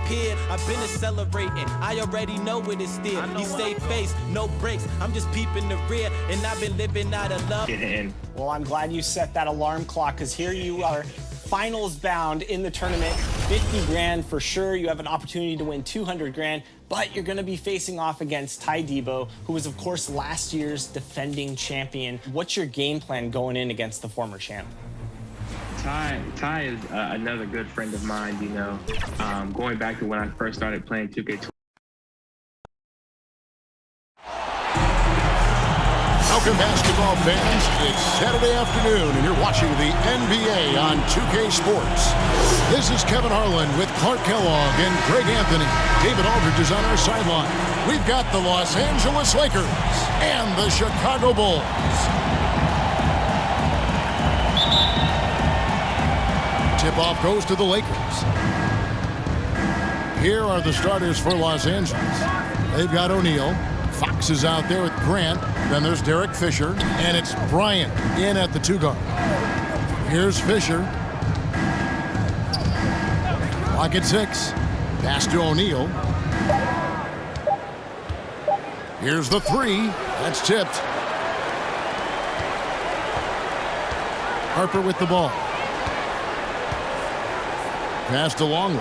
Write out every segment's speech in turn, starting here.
disappeared. I've been accelerating, I already know what it's still. He stay face, no brakes, I'm just peeping the rear, and I've been living out of love. Well, I'm glad you set that alarm clock, because here you are, finals bound in the tournament, 50 grand for sure. You have an opportunity to win 200 grand, but you're gonna be facing off against Ty Debo, who was of course last year's defending champion. What's your game plan going in against the former champ? Ty is another good friend of mine, you know. Going back to when I first started playing 2K20. Welcome, basketball fans. It's Saturday afternoon, and you're watching the NBA on 2K Sports. This is Kevin Harlan with Clark Kellogg and Greg Anthony. David Aldridge is on our sideline. We've got the Los Angeles Lakers and the Chicago Bulls. Tip-off goes to the Lakers. Here are the starters for Los Angeles. They've got O'Neal. Fox is out there with Grant. Then there's Derek Fisher. And it's Bryant in at the 2 guard. Here's Fisher. Clock at 6. Pass to O'Neal. Here's the 3. That's tipped. Harper with the ball. Pass to Longley.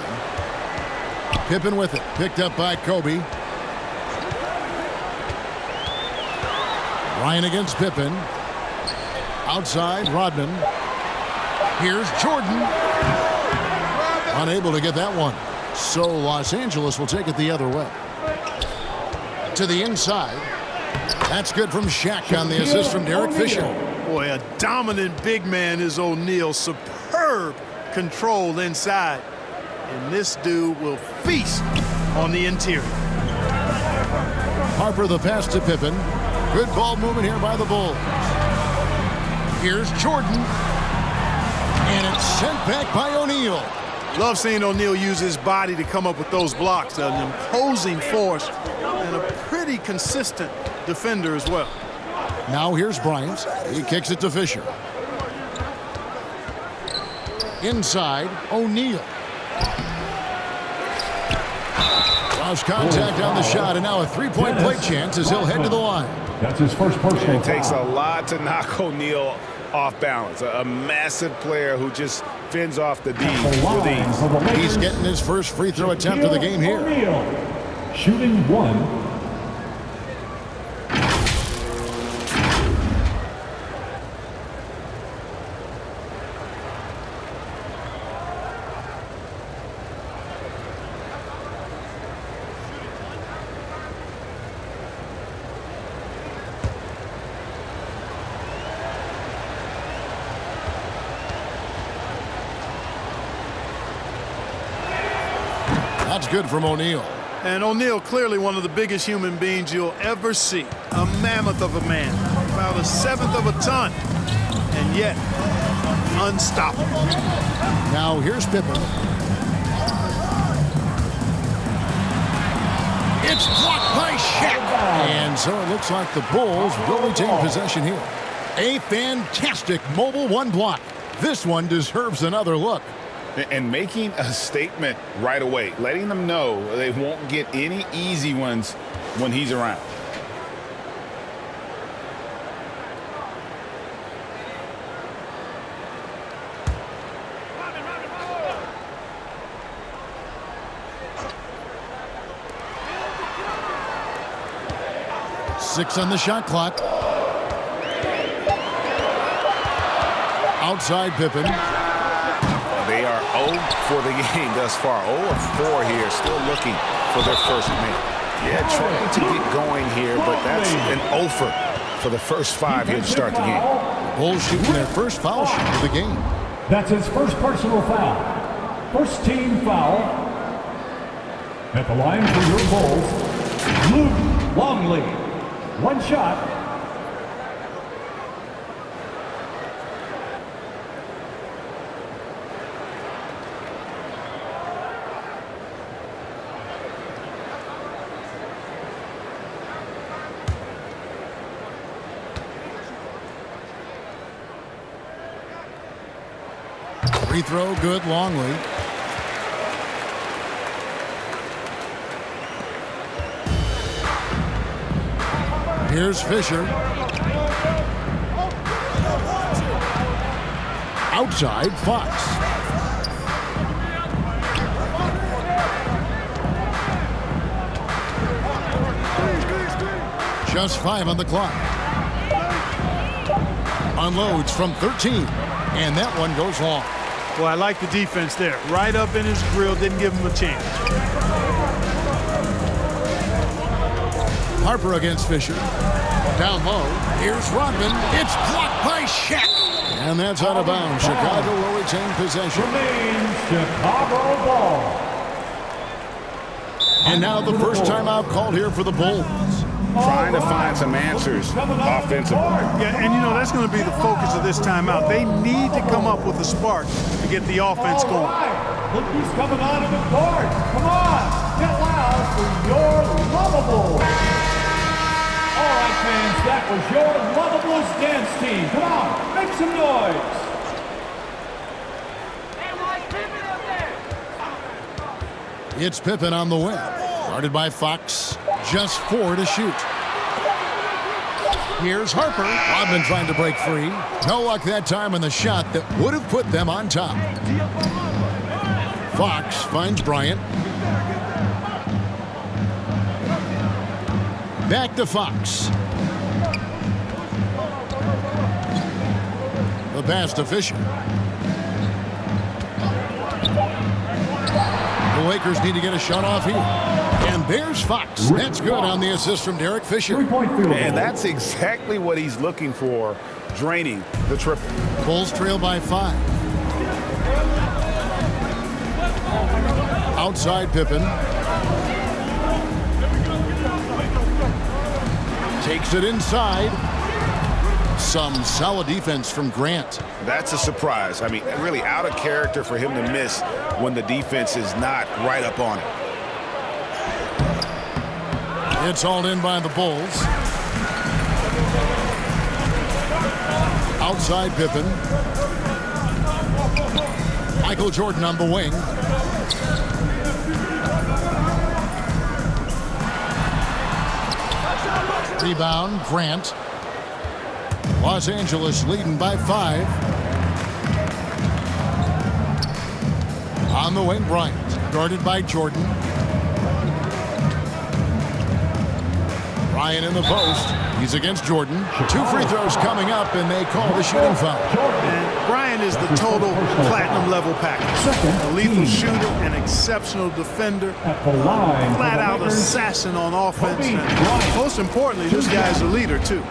Pippen with it. Picked up by Kobe. Ryan against Pippen. Outside, Rodman. Here's Jordan. Unable to get that one. So Los Angeles will take it the other way. To the inside. That's good from Shaq on the assist from Derek Fisher. Boy, a dominant big man is O'Neal. Superb control inside. And this dude will feast on the interior. Harper the pass to Pippen. Good ball movement here by the Bulls. Here's Jordan. And it's sent back by O'Neal. Love seeing O'Neal use his body to come up with those blocks. An imposing force and a pretty consistent defender as well. Now here's Bryant. He kicks it to Fisher. Inside, O'Neal. Lost contact on the shot, and now a three-point play chance as he'll head to the line. That's his first personal. It takes a lot to knock O'Neal off balance. A massive player who just fends off the D with ease. He's getting his first free throw attempt of the game here. Shooting 1. That's good from O'Neal. And O'Neal clearly one of the biggest human beings you'll ever see. A mammoth of a man. About 1/7 of a ton. And yet, unstoppable. Now here's Pippen. It's blocked by Shaq. And so it looks like the Bulls will retain possession here. A fantastic mobile 1 block. This one deserves another look. And making a statement right away, letting them know they won't get any easy ones when he's around. Six on the shot clock. Outside Pippen. They are 0 for the game thus far. 0 of 4 here, still looking for their first win. Yeah, trying to get going here, but that's an 0 for the first 5 here to start the game. Bulls shooting their first foul shot of the game. That's his first personal foul. First team foul. At the line for your Bulls, Luke Longley. 1 shot. Free throw, good, Longley. Here's Fisher. Outside, Fox. Just 5 on the clock. Unloads from 13, and that one goes long. Well, I like the defense there. Right up in his grill, didn't give him a chance. Harper against Fisher. Down low, here's Rodman. It's blocked by Shaq. And that's out of bounds. Chicago will retain possession. Remains Chicago ball. And now the first timeout called here for the Bulls. Trying to find some answers offensively. Yeah, and you know, that's going to be the focus of this timeout. They need to come up with a spark to get the offense going. Right. Look who's coming onto the court. Come on, get loud for your lovable. All right, fans, that was your Lovables dance team. Come on, make some noise. It's Pippen on the wing. Guarded by Fox. Just 4 to shoot. Here's Harper. Rodman trying to break free. No luck that time on the shot that would have put them on top. Fox finds Bryant. Back to Fox. The pass to Fisher. The Lakers need to get a shot off here. And there's Fox. That's good on the assist from Derek Fisher. And that's exactly what he's looking for, draining the triple. Bulls trail by 5. Outside Pippen. Takes it inside. Some solid defense from Grant. That's a surprise. I mean, really out of character for him to miss when the defense is not right up on it. It's hauled in by the Bulls. Outside Pippen. Michael Jordan on the wing. Rebound, Grant. Los Angeles leading by 5. On the wing, Bryant. Guarded by Jordan. Bryant in the post. He's against Jordan. 2 free throws coming up, and they call the shooting foul. And Bryant is the total platinum level package. A lethal shooter, an exceptional defender, flat out assassin on offense. And most importantly, this guy's a leader too.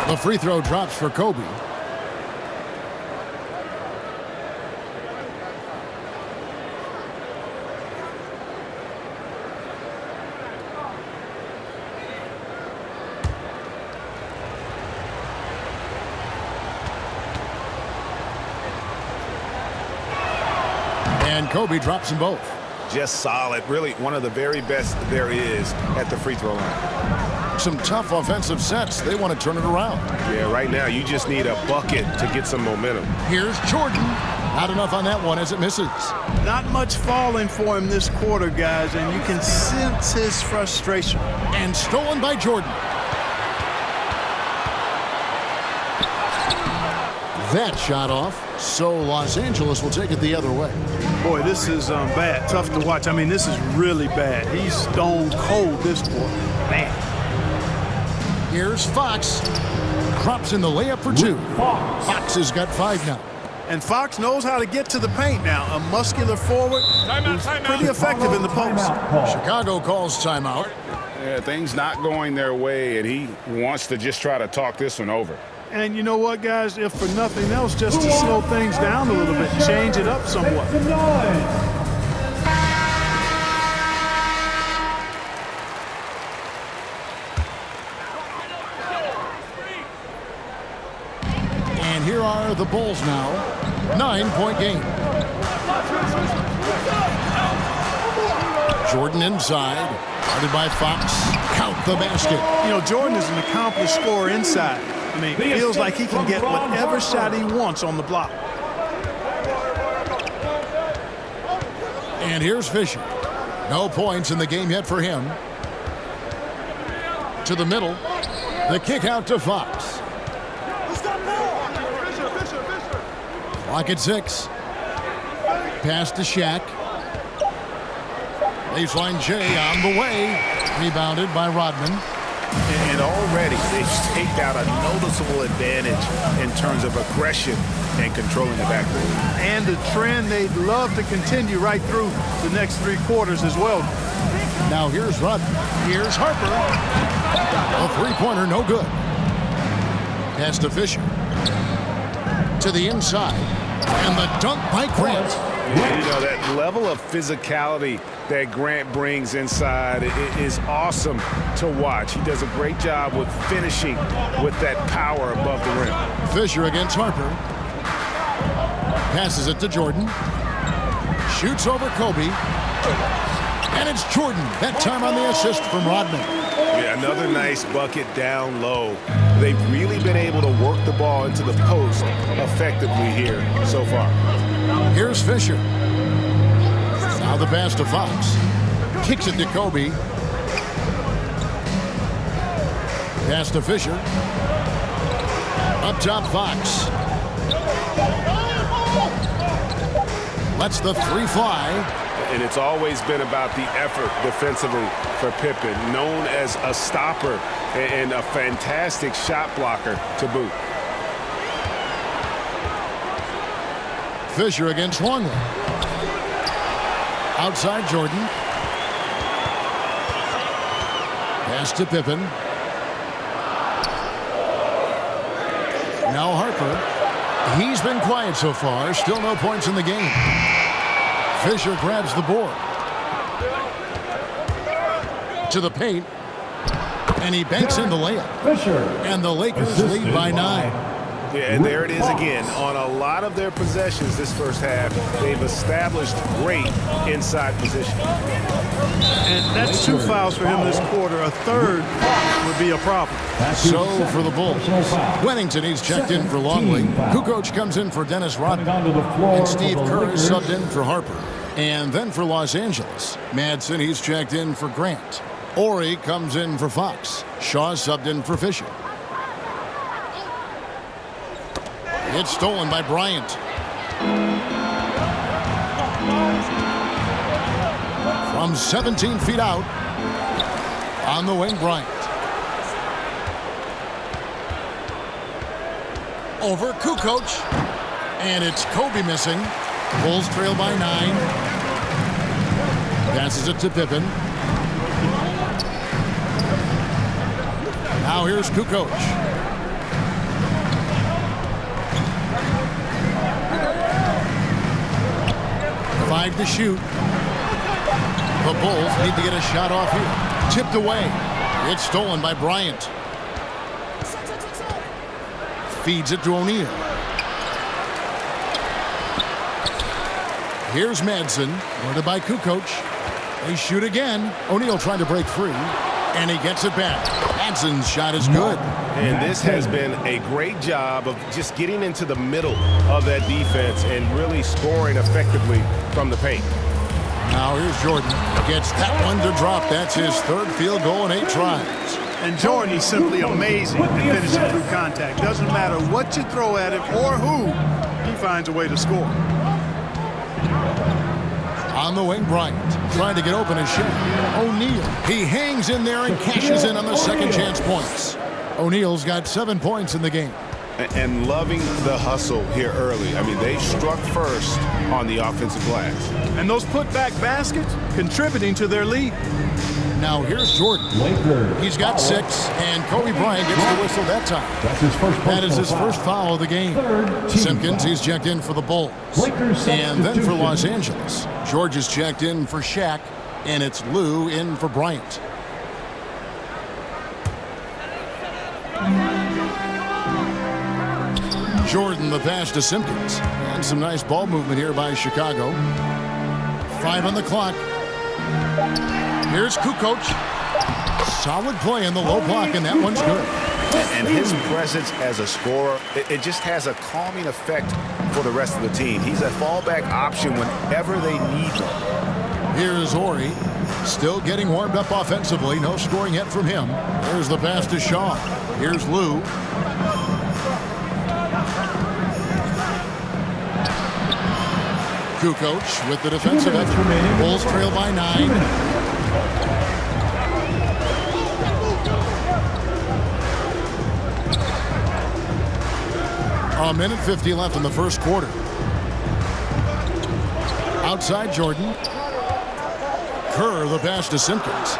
The free throw drops for Kobe. And Kobe drops them both. Just solid. Really one of the very best there is at the free throw line. Some tough offensive sets. They want to turn it around. Yeah, right now you just need a bucket to get some momentum. Here's Jordan. Not enough on that one as it misses. Not much falling for him this quarter, guys, and you can sense his frustration. And stolen by Jordan. That shot off. So Los Angeles will take it the other way. Boy, this is bad. Tough to watch. I mean, this is really bad. He's stone cold this quarter. Man. Here's Fox. Drops in the layup for 2. Fox has got 5 now. And Fox knows how to get to the paint now. A muscular forward who's pretty effective in the post. Chicago calls timeout. Yeah, things not going their way, and he wants to just try to talk this one over. And you know what, guys? If for nothing else, just to slow things down a little bit, change it up somewhat. And here are the Bulls now. 9-point game. Jordan inside. Guarded by Fox. Count the basket. You know, Jordan is an accomplished scorer inside. I mean, it feels like he can get whatever shot he wants on the block. And here's Fisher. No points in the game yet for him. To the middle. The kick out to Fox. Clock at 6. Pass to Shaq. Baseline J on the way. Rebounded by Rodman. And already they've staked out a noticeable advantage in terms of aggression and controlling the backcourt. And a trend they'd love to continue right through the next 3 quarters as well. Now here's Rodman. Here's Harper. A three-pointer, no good. Pass to Fisher. To the inside. And the dunk by Grant. You know, that level of physicality that Grant brings inside is awesome to watch. He does a great job with finishing with that power above the rim. Fisher against Harper. Passes it to Jordan. Shoots over Kobe. And it's Jordan, that time on the assist from Rodman. Yeah, another nice bucket down low. They've really been able to work the ball into the post effectively here so far. Here's Fisher. Now the pass to Fox. Kicks it to Kobe. Pass to Fisher. Up top, Fox. Lets the three fly. And it's always been about the effort defensively for Pippen, known as a stopper and a fantastic shot blocker to boot. Fisher against Longley. Outside Jordan. Pass to Pippen. Now Harper. He's been quiet so far. Still no points in the game. Fisher grabs the board. To the paint. And he banks in the layup. Fisher. And the Lakers lead by 9. Yeah, and there it is again. On a lot of their possessions this first half, they've established great inside position. And that's 2 fouls for him this quarter. A third would be a problem. So for the Bulls, Wennington, he's checked in for Longley. Kukoc comes in for Dennis Rodman. And Steve Kerr is subbed in for Harper. And then for Los Angeles, Madsen, he's checked in for Grant. Ori comes in for Fox. Shaw subbed in for Fisher. It's stolen by Bryant. From 17 feet out. On the wing, Bryant. Over Kukoc. And it's Kobe missing. Bulls trail by 9. Passes it to Pippen. Now here's Kukoc. Five to shoot. The Bulls need to get a shot off here. Tipped away. It's stolen by Bryant. Feeds it to O'Neal. Here's Madsen. Guarded by Kukoc. They shoot again. O'Neal trying to break free. And he gets it back. Madsen's shot is good. And this has been a great job of just getting into the middle of that defense and really scoring effectively from the paint. Now here's Jordan. Gets that one to drop. That's his 3rd field goal in 8 tries. And Jordan is simply amazing at finishing through contact. Doesn't matter what you throw at him or who, he finds a way to score. On the wing, Bryant trying to get open his shot. O'Neal. He hangs in there and cashes in on the second chance points. O'Neal's got 7 points in the game. And loving the hustle here early. I mean, they struck first on the offensive glass. And those putback baskets contributing to their lead. Now here's Jordan. He's got 6, and Kobe Bryant gets the whistle that time. That is his first foul of the game. Simpkins, he's checked in for the Bulls. And then for Los Angeles, George is checked in for Shaq, and it's Lou in for Bryant. Jordan, the pass to Simpkins. And some nice ball movement here by Chicago. 5 on the clock. Here's Kukoc. Solid play in the low block, and that one's good. And his presence as a scorer, it just has a calming effect for the rest of the team. He's a fallback option whenever they need him. Here's Ori. Still getting warmed up offensively. No scoring yet from him. There's the pass to Shaw. Here's Lou. Kukoc with the defensive effort. Bulls trail by 9. A minute 50 left in the first quarter. Outside Jordan. Kerr, the pass to Simpkins.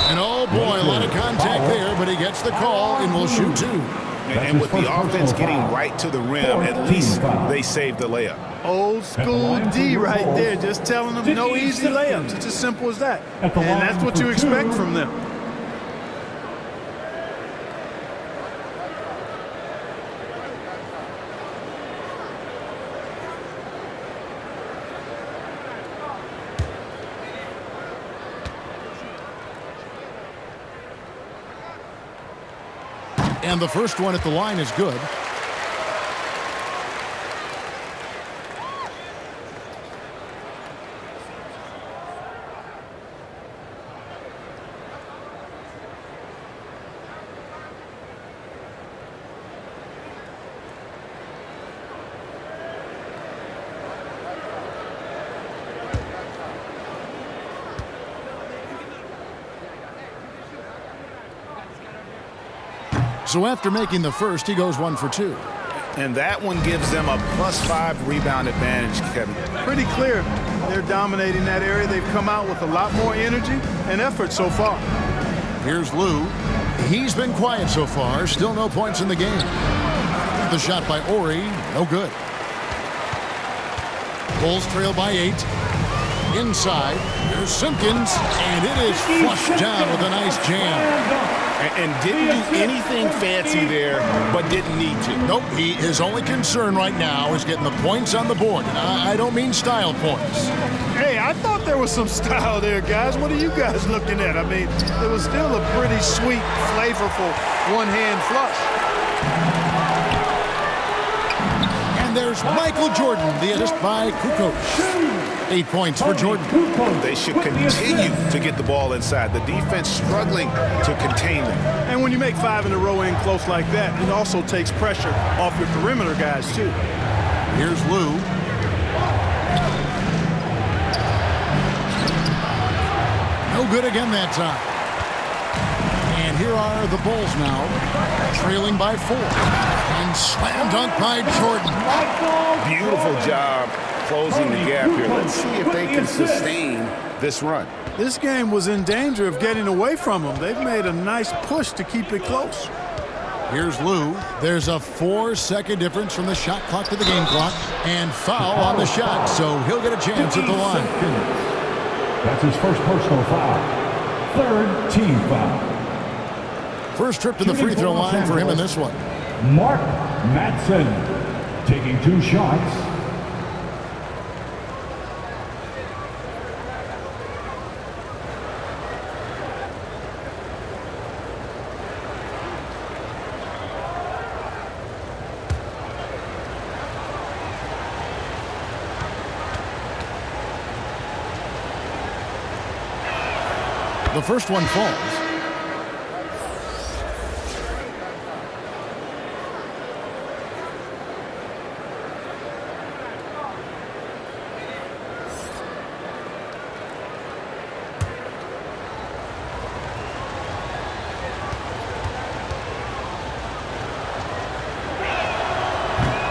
And oh boy, a lot of contact there, but he gets the call and will shoot 2. And with the offense getting right to the rim, at least they saved the layup. Old school D right there, just telling them no easy layups. It's as simple as that. And that's what you expect from them. And the first one at the line is good. So after making the first, he goes 1 for 2. And that one gives them a +5 rebound advantage, Kevin. Pretty clear. They're dominating that area. They've come out with a lot more energy and effort so far. Here's Lou. He's been quiet so far. Still no points in the game. The shot by Ori, no good. Bulls trail by 8. Inside, there's Simpkins, and it is flushed down with a nice jam. And didn't do anything fancy there, but didn't need to. Nope, his only concern right now is getting the points on the board. I don't mean style points. Hey, I thought there was some style there, guys. What are you guys looking at? I mean, it was still a pretty sweet, flavorful one-hand flush. And there's Michael Jordan, the assist by Kukoc. 8 points for Jordan. They should continue to get the ball inside. The defense struggling to contain them. And when you make 5 in a row in close like that, it also takes pressure off your perimeter guys, too. Here's Lou. No good again that time. And here are the Bulls now, trailing by 4. And slam dunk by Jordan. Beautiful job closing the gap here. Let's see if they can sustain this run. This game was in danger of getting away from them. They've made a nice push to keep it close. Here's Lou. There's a 4-second difference from the shot clock to the game clock. And foul on the shot, so he'll get a chance at the line. That's his first personal foul. Third team foul. First trip to the free throw line for him in this one. Mark Matson taking 2 shots. The first one falls.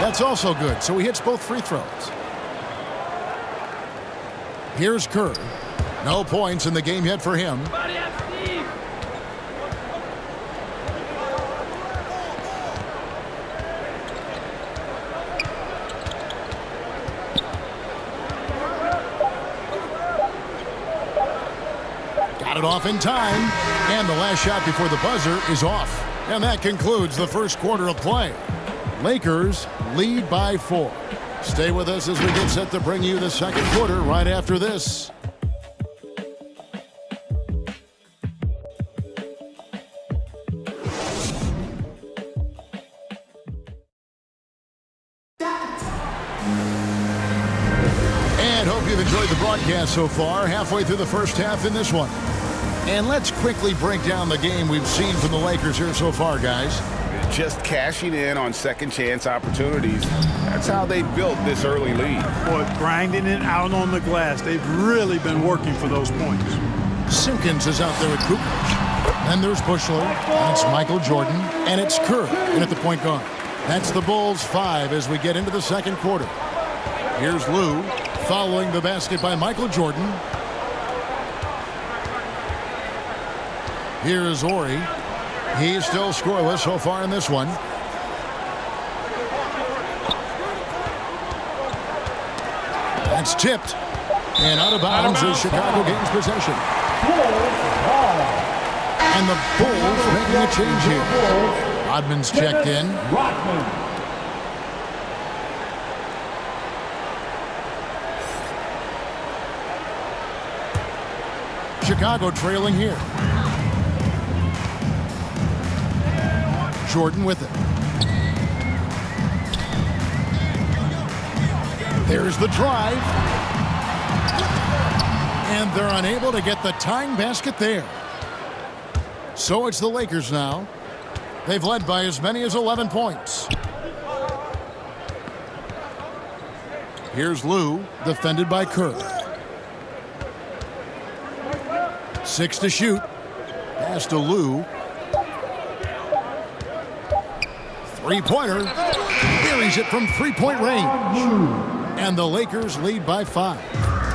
That's also good, so he hits both free throws. Here's Kerr. No points in the game yet for him. Got it off in time, and the last shot before the buzzer is off. And that concludes the first quarter of play. Lakers lead by 4. Stay with us as we get set to bring you the second quarter right after this. and hope you've enjoyed the broadcast so far. Halfway through the first half in this one. And let's quickly break down the game we've seen from the Lakers here so far, guys. Just cashing in on second chance opportunities. That's how they built this early lead. Boy, grinding it out on the glass. They've really been working for those points. Simpkins is out there with Kukoc. Then there's Bushler, and it's Michael Jordan, and it's Kerr in at the point guard. That's the Bulls 5 as we get into the second quarter. Here's Lou, following the basket by Michael Jordan. Here's Ori. He's still scoreless so far in this one. That's tipped. And out of bounds as Chicago gains possession. And the Bulls making a change here. Rodman's checked in. Chicago trailing here. Jordan with it. There's the drive. And they're unable to get the tying basket there. So it's the Lakers now. They've led by as many as 11 points. Here's Lou, defended by Kerr. 6 to shoot. Pass to Lou. Three-pointer. Buries it from three-point range. And the Lakers lead by 5.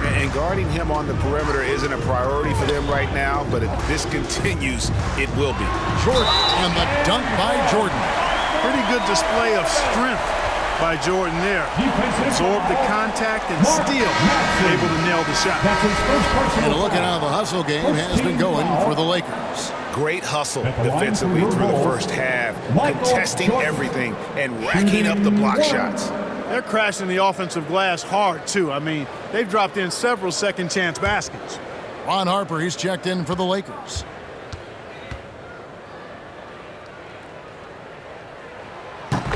And guarding him on the perimeter isn't a priority for them right now, but if this continues, it will be. Jordan, and the dunk by Jordan. Pretty good display of strength by Jordan there. Absorbed the contact and still able to nail the shot. And look at how the hustle game has been going for the Lakers. Great hustle defensively through the first half, contesting everything and racking up the block shots. They're crashing the offensive glass hard, too. I mean, they've dropped in several second-chance baskets. Ron Harper, he's checked in for the Lakers.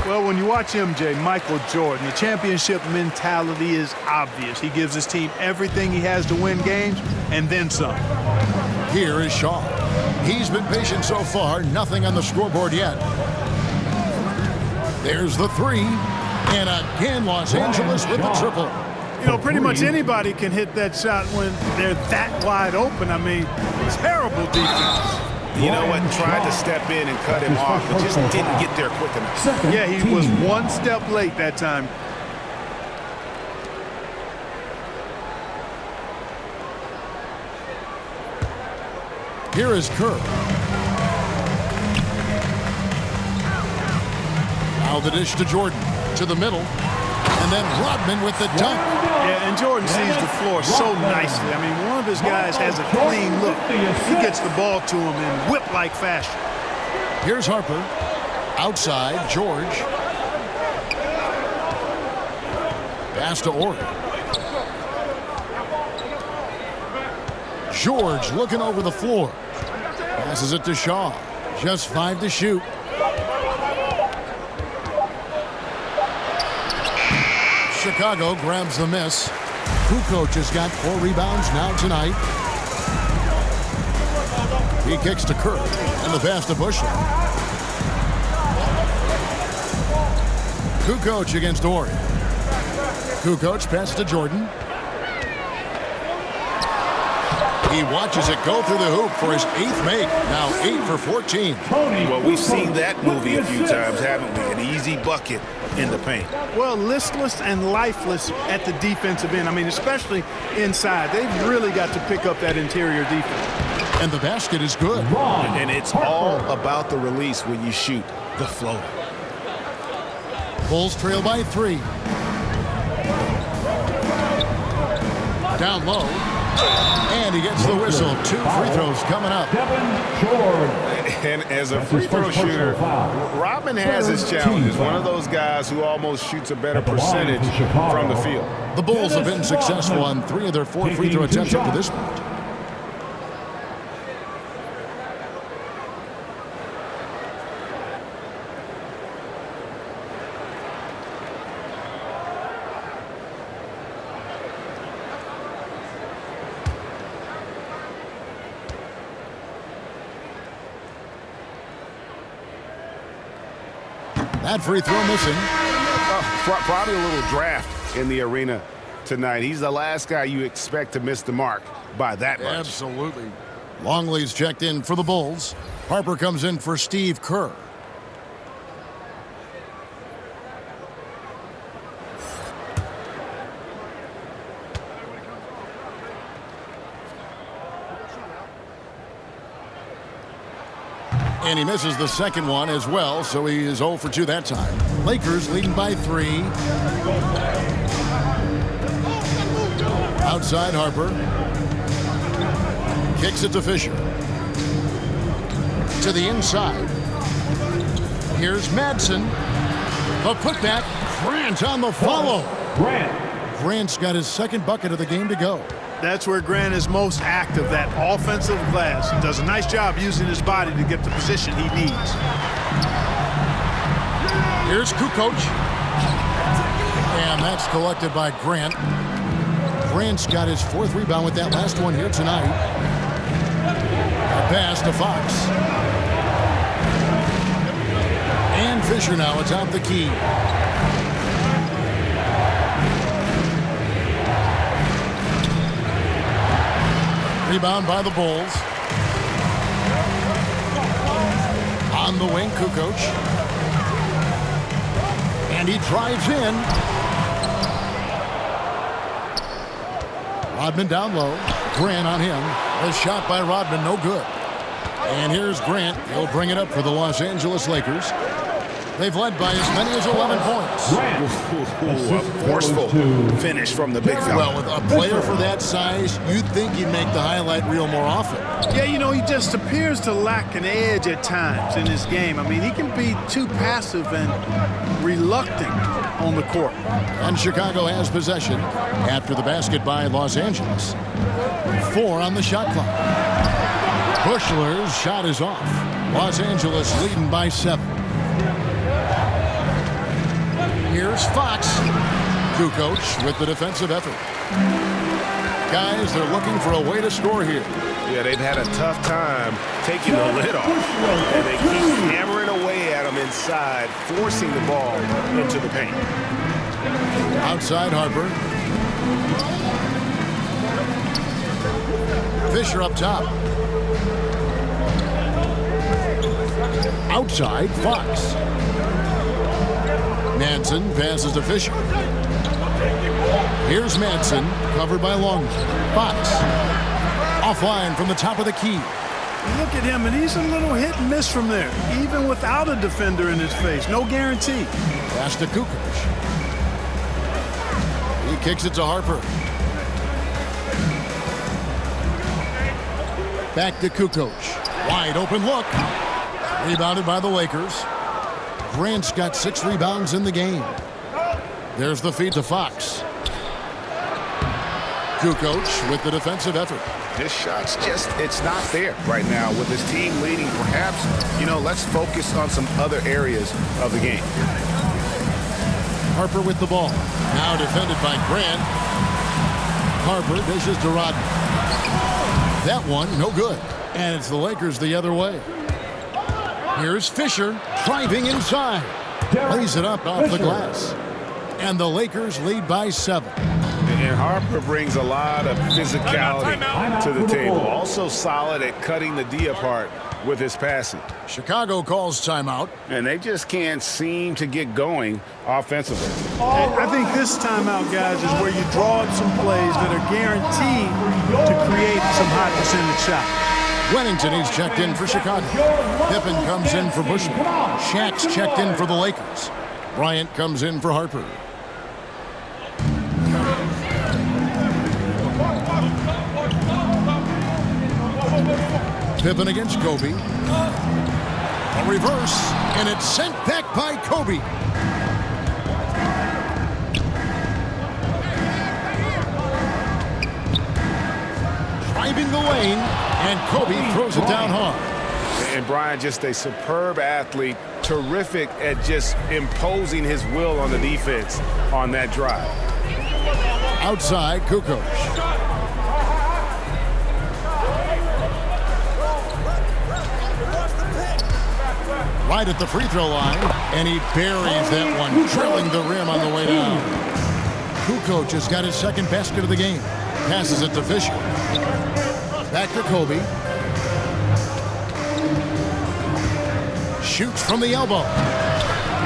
Well, when you watch MJ, Michael Jordan, the championship mentality is obvious. He gives his team everything he has to win games, and then some. Here is Shaw. He's been patient so far, nothing on the scoreboard yet. There's the three. And again, Los Angeles with the triple. You know, pretty much anybody can hit that shot when they're that wide open. I mean, terrible defense. You know what? Tried to step in and cut him off, but just didn't get there quick enough. Yeah, he was one step late that time. Here is Kerr. Now the dish to Jordan. To the middle, and then Rodman with the dunk. Yeah, and Jordan sees the floor so nicely. I mean, one of his guys has a clean look. He gets the ball to him in whip-like fashion. Here's Harper. Outside, George. Pass to Ori. George looking over the floor. Passes it to Shaw. Just 5 to shoot. Chicago grabs the miss. Kukoc has got 4 rebounds now tonight. He kicks to Kerr, and the pass to Bushler. Kukoc against Ori. Kukoc pass to Jordan. He watches it go through the hoop for his 8th make. Now 8 for 14. Well, we've seen that movie a few times, haven't we? An easy bucket in the paint. Well, listless and lifeless at the defensive end. I mean, especially inside. They've really got to pick up that interior defense. And the basket is good. And it's all about the release when you shoot the floater. Bulls trail by 3. Down low. And he gets the whistle. 2 free throws coming up. And as a free throw shooter, Rodman has his challenges. One of those guys who almost shoots a better percentage from the field. The Bulls have been successful on 3 of their 4 free throw attempts up to this point. That free throw missing. Probably a little draft in the arena tonight. He's the last guy you expect to miss the mark by that much. Absolutely. Longley's checked in for the Bulls. Harper comes in for Steve Kerr. And he misses the second one as well, so he is 0 for 2 that time. Lakers leading by 3. Outside Harper. Kicks it to Fisher. To the inside. Here's Madsen. The putback. Grant on the follow. Grant's got his second bucket of the game to go. That's where Grant is most active, that offensive glass. He does a nice job using his body to get the position he needs. Here's Kukoc. And that's collected by Grant. Grant's got his 4th rebound with that last one here tonight. A pass to Fox. And Fisher now atop the key. Rebound by the Bulls. On the wing, Kukoc. And he drives in. Rodman down low. Grant on him. A shot by Rodman, no good. And here's Grant. He'll bring it up for the Los Angeles Lakers. They've led by as many as 11 points. A forceful finish from the big fella. Well, with a player for that size, you'd think he'd make the highlight reel more often. Yeah, you know, he just appears to lack an edge at times in his game. I mean, he can be too passive and reluctant on the court. And Chicago has possession after the basket by Los Angeles. 4 on the shot clock. Bushler's shot is off. Los Angeles leading by 7. Here's Fox. Kukoc with the defensive effort. Guys, they're looking for a way to score here. Yeah, they've had a tough time taking the lid off. And they keep hammering away at them inside, forcing the ball into the paint. Outside Harper. Fisher up top. Outside Fox. Madsen passes to Fisher. Here's Madsen, covered by Longley. Fox. Offline from the top of the key. Look at him, and he's a little hit and miss from there, even without a defender in his face. No guarantee. Pass to Kukoc. He kicks it to Harper. Back to Kukoc. Wide open look. Rebounded by the Lakers. Grant's got 6 rebounds in the game. There's the feed to Fox. Kukoc with the defensive effort. This shot's just, it's not there right now with his team leading. Perhaps, you know, let's focus on some other areas of the game. Harper with the ball. Now defended by Grant. Harper dishes to Rodman. That one, no good. And it's the Lakers the other way. Here's Fisher driving inside. Lays it up off the glass. And the Lakers lead by 7. And Harper brings a lot of physicality to the table. Also solid at cutting the D apart with his passing. Chicago calls timeout. And they just can't seem to get going offensively. I think this timeout, guys, is where you draw up some plays that are guaranteed to create some high percentage shots. Wennington, he's checked in for Chicago. Pippen comes in for Bushman. Shaq's checked in for the Lakers. Bryant comes in for Harper. Pippen against Kobe. A reverse, and it's sent back by Kobe. Driving the lane, and Kobe throws it down hard. And Bryant, just a superb athlete, terrific at just imposing his will on the defense on that drive. Outside, Kukoc. Right at the free throw line, and he buries that one, drilling the rim on the way down. Kukoc has got his second basket of the game. Passes it to Fisher. Back to Kobe. Shoots from the elbow.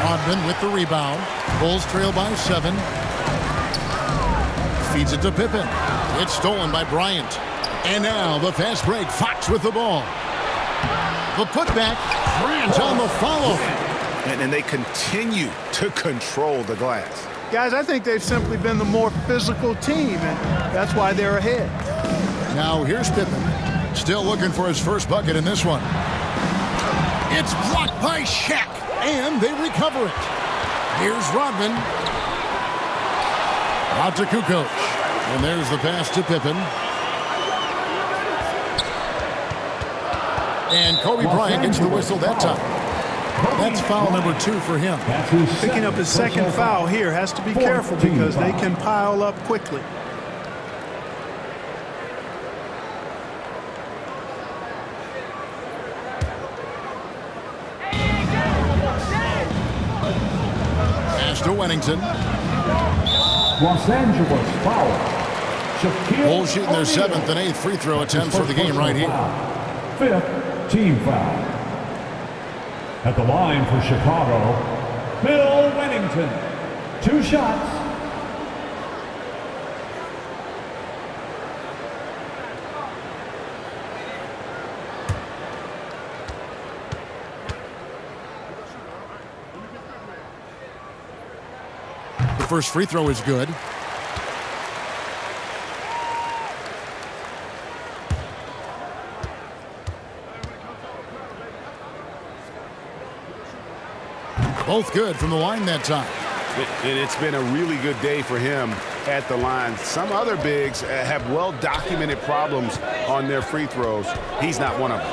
Rodman with the rebound. Bulls trail by 7. Feeds it to Pippen. It's stolen by Bryant. And now the fast break. Fox with the ball. The putback. Bryant on the follow. And they continue to control the glass. Guys, I think they've simply been the more physical team, and that's why they're ahead. Now here's Pippen. Still looking for his first bucket in this one. It's blocked by Shaq, and they recover it. Here's Rodman. Out to Kukoc. And there's the pass to Pippen. And Kobe Bryant gets the whistle that time. That's foul number 2 for him. Picking up his second foul here. Has to be careful because they can pile up quickly. Pass to Wennington. Los Angeles foul. Bulls shooting their 7th and 8th free throw attempts for the game right here. 5th team foul. At the line for Chicago, Bill Wennington. 2 shots. The first free throw is good. Both good from the line that time. And it's been a really good day for him at the line. Some other bigs have well-documented problems on their free throws. He's not one of them.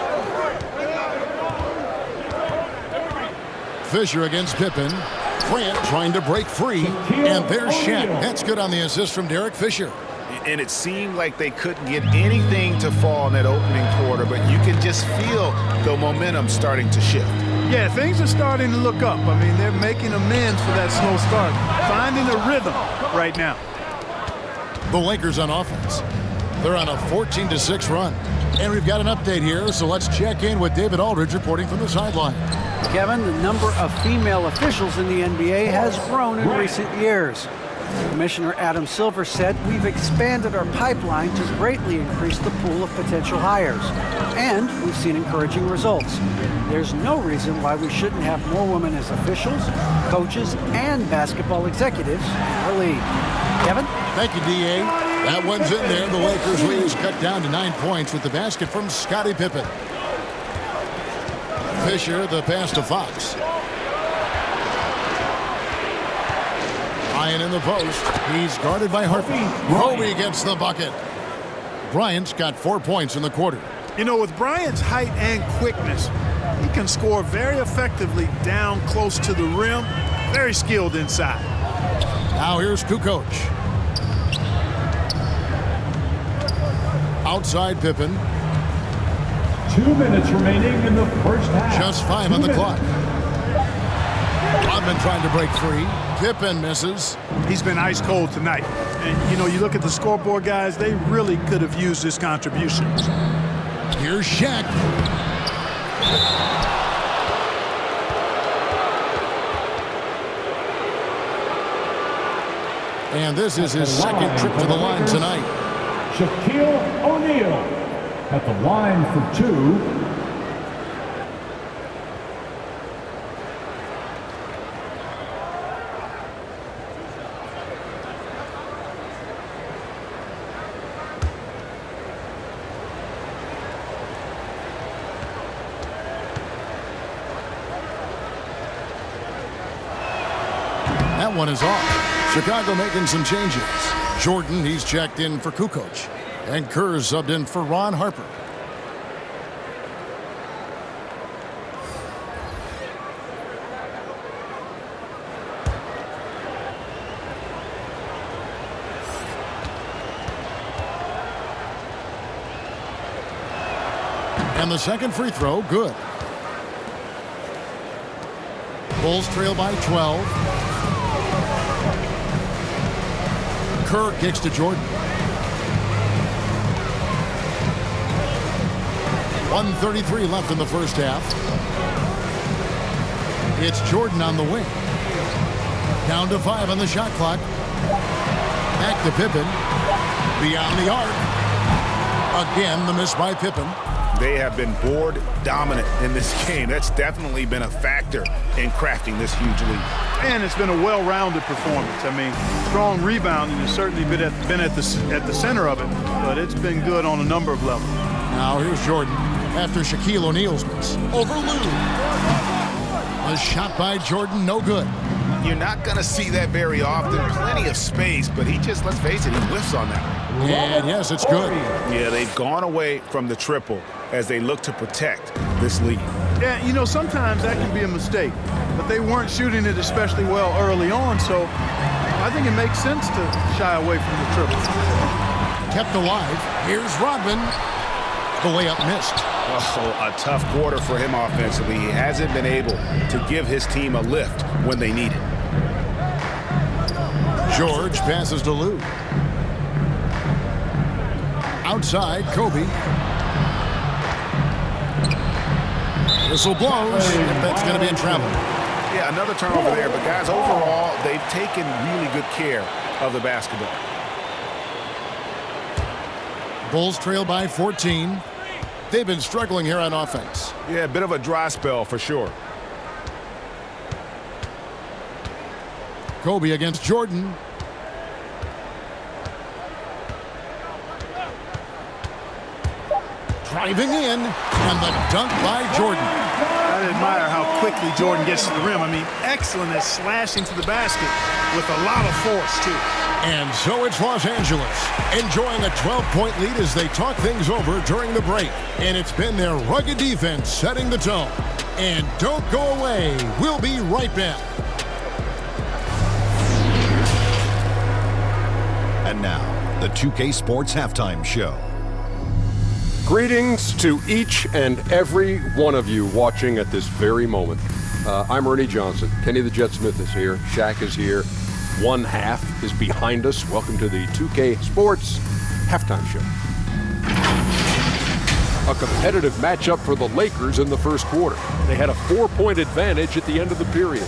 Fisher against Pippen. Grant trying to break free. And there's Shaq. That's good on the assist from Derek Fisher. And it seemed like they couldn't get anything to fall in that opening quarter, but you can just feel the momentum starting to shift. Yeah, things are starting to look up. I mean, they're making amends for that slow start. Finding a rhythm right now. The Lakers on offense. They're on a 14-6 run. And we've got an update here, so let's check in with David Aldridge reporting from the sideline. Kevin, the number of female officials in the NBA has grown in recent years. Commissioner Adam Silver said we've expanded our pipeline to greatly increase the pool of potential hires. And we've seen encouraging results. There's no reason why we shouldn't have more women as officials, coaches, and basketball executives in our league. Kevin? Thank you, D.A. That one's in there. The Lakers lead is cut down to 9 points with the basket from Scottie Pippen. Fisher, the pass to Fox. Ryan in the post. He's guarded by Harper. Kobe gets the bucket. Bryant's got 4 points in the quarter. You know, with Bryant's height and quickness, he can score very effectively down close to the rim. Very skilled inside. Now here's Kukoc. Outside Pippen. 2 minutes remaining in the first half. Just 5 on the clock. Rodman trying to break free. Pippen misses. He's been ice cold tonight. And, you know, you look at the scoreboard, guys, they really could have used his contributions. Here's Shaq. And this is his second trip to the line tonight. Shaquille O'Neal at the line for 2. That one is off. Chicago making some changes. Jordan, he's checked in for Kukoc. And Kerr subbed in for Ron Harper. And the second free throw, good. Bulls trail by 12. Kerr kicks to Jordan. 1:33 left in the first half. It's Jordan on the wing. Down to 5 on the shot clock. Back to Pippen. Beyond the arc. Again, the miss by Pippen. They have been board dominant in this game. That's definitely been a factor in crafting this huge lead. And it's been a well-rounded performance. I mean, strong rebounding has certainly been at the center of it, but it's been good on a number of levels. Now here's Jordan after Shaquille O'Neal's miss. Over Lou. A shot by Jordan, no good. You're not going to see that very often. Plenty of space, but he just, let's face it, he whiffs on that. And yes, it's good. Yeah, they've gone away from the triple as they look to protect this lead. Yeah, you know, sometimes that can be a mistake, but they weren't shooting it especially well early on, so I think it makes sense to shy away from the triple. Kept alive. Here's Rodman. The layup missed. Oh, a tough quarter for him offensively. He hasn't been able to give his team a lift when they need it. George passes to Lou. Outside, Kobe. Whistle blows. That's going to be in trouble. Yeah, another turnover there. But, guys, overall, they've taken really good care of the basketball. Bulls trail by 14. They've been struggling here on offense. Yeah, a bit of a dry spell for sure. Kobe against Jordan. Driving in, and the dunk by Jordan. I admire how quickly Jordan gets to the rim. I mean, excellent at slashing to the basket with a lot of force, too. And so it's Los Angeles, enjoying a 12-point lead as they talk things over during the break. And it's been their rugged defense setting the tone. And don't go away. We'll be right back. And now, the 2K Sports Halftime Show. Greetings to each and every one of you watching at this very moment. I'm Ernie Johnson. Kenny the Jet Smith is here. Shaq is here. One half is behind us. Welcome to the 2K Sports Halftime Show. A competitive matchup for the Lakers in the first quarter. They had a 4-point advantage at the end of the period.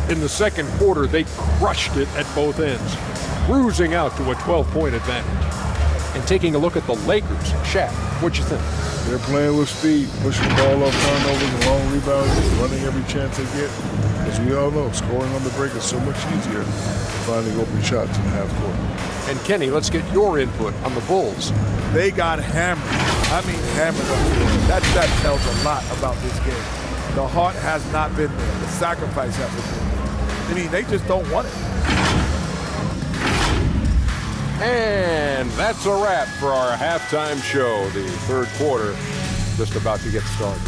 In the second quarter, they crushed it at both ends, cruising out to a 12-point advantage. And taking a look at the Lakers, Shaq, what you think? They're playing with speed, pushing the ball off turnovers and long rebounds, running every chance they get. As we all know, scoring on the break is so much easier than finding open shots in the half court. And Kenny, let's get your input on the Bulls. They got hammered. I mean hammered on the game. That tells a lot about this game. The heart has not been there. The sacrifice hasn't been there. I mean, they just don't want it. And that's a wrap for our halftime show. The third quarter just about to get started.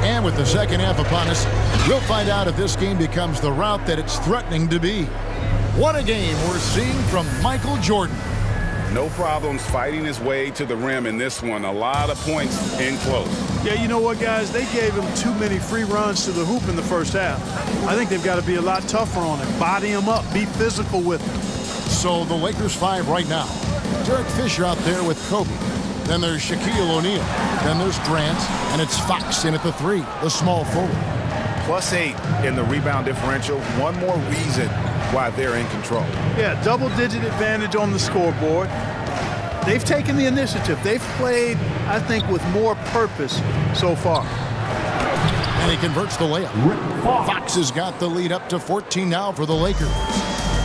And with the second half upon us, we'll find out if this game becomes the route that it's threatening to be. What a game we're seeing from Michael Jordan. No problems fighting his way to the rim in this one. A lot of points in close. Yeah, you know what, guys? They gave him too many free runs to the hoop in the first half. I think they've got to be a lot tougher on him. Body him up. Be physical with him. So the Lakers 5 right now. Derek Fisher out there with Kobe. Then there's Shaquille O'Neal. Then there's Grant. And it's Fox in at the 3, the small forward. +8 in the rebound differential. One more reason why they're in control. Yeah, double-digit advantage on the scoreboard. They've taken the initiative. They've played, I think, with more purpose so far. And he converts the layup. Fox has got the lead up to 14 now for the Lakers.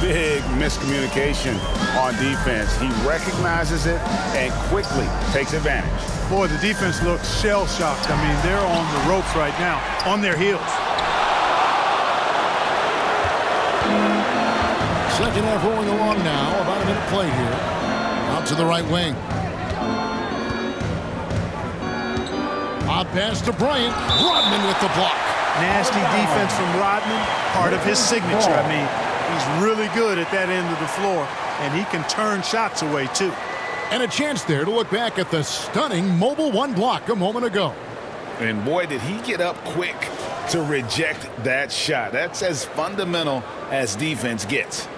Big miscommunication on defense. He recognizes it and quickly takes advantage. Boy, the defense looks shell-shocked. I mean, they're on the ropes right now, on their heels. Second half rolling along now. About a minute play here. Out to the right wing. Odd pass to Bryant. Rodman with the block. Nasty defense from Rodman, part of his signature. I mean, He's really good at that end of the floor, and he can turn shots away, too. And a chance there to look back at the stunning Mobile One block a moment ago. And boy, did he get up quick to reject that shot. That's as fundamental as defense gets.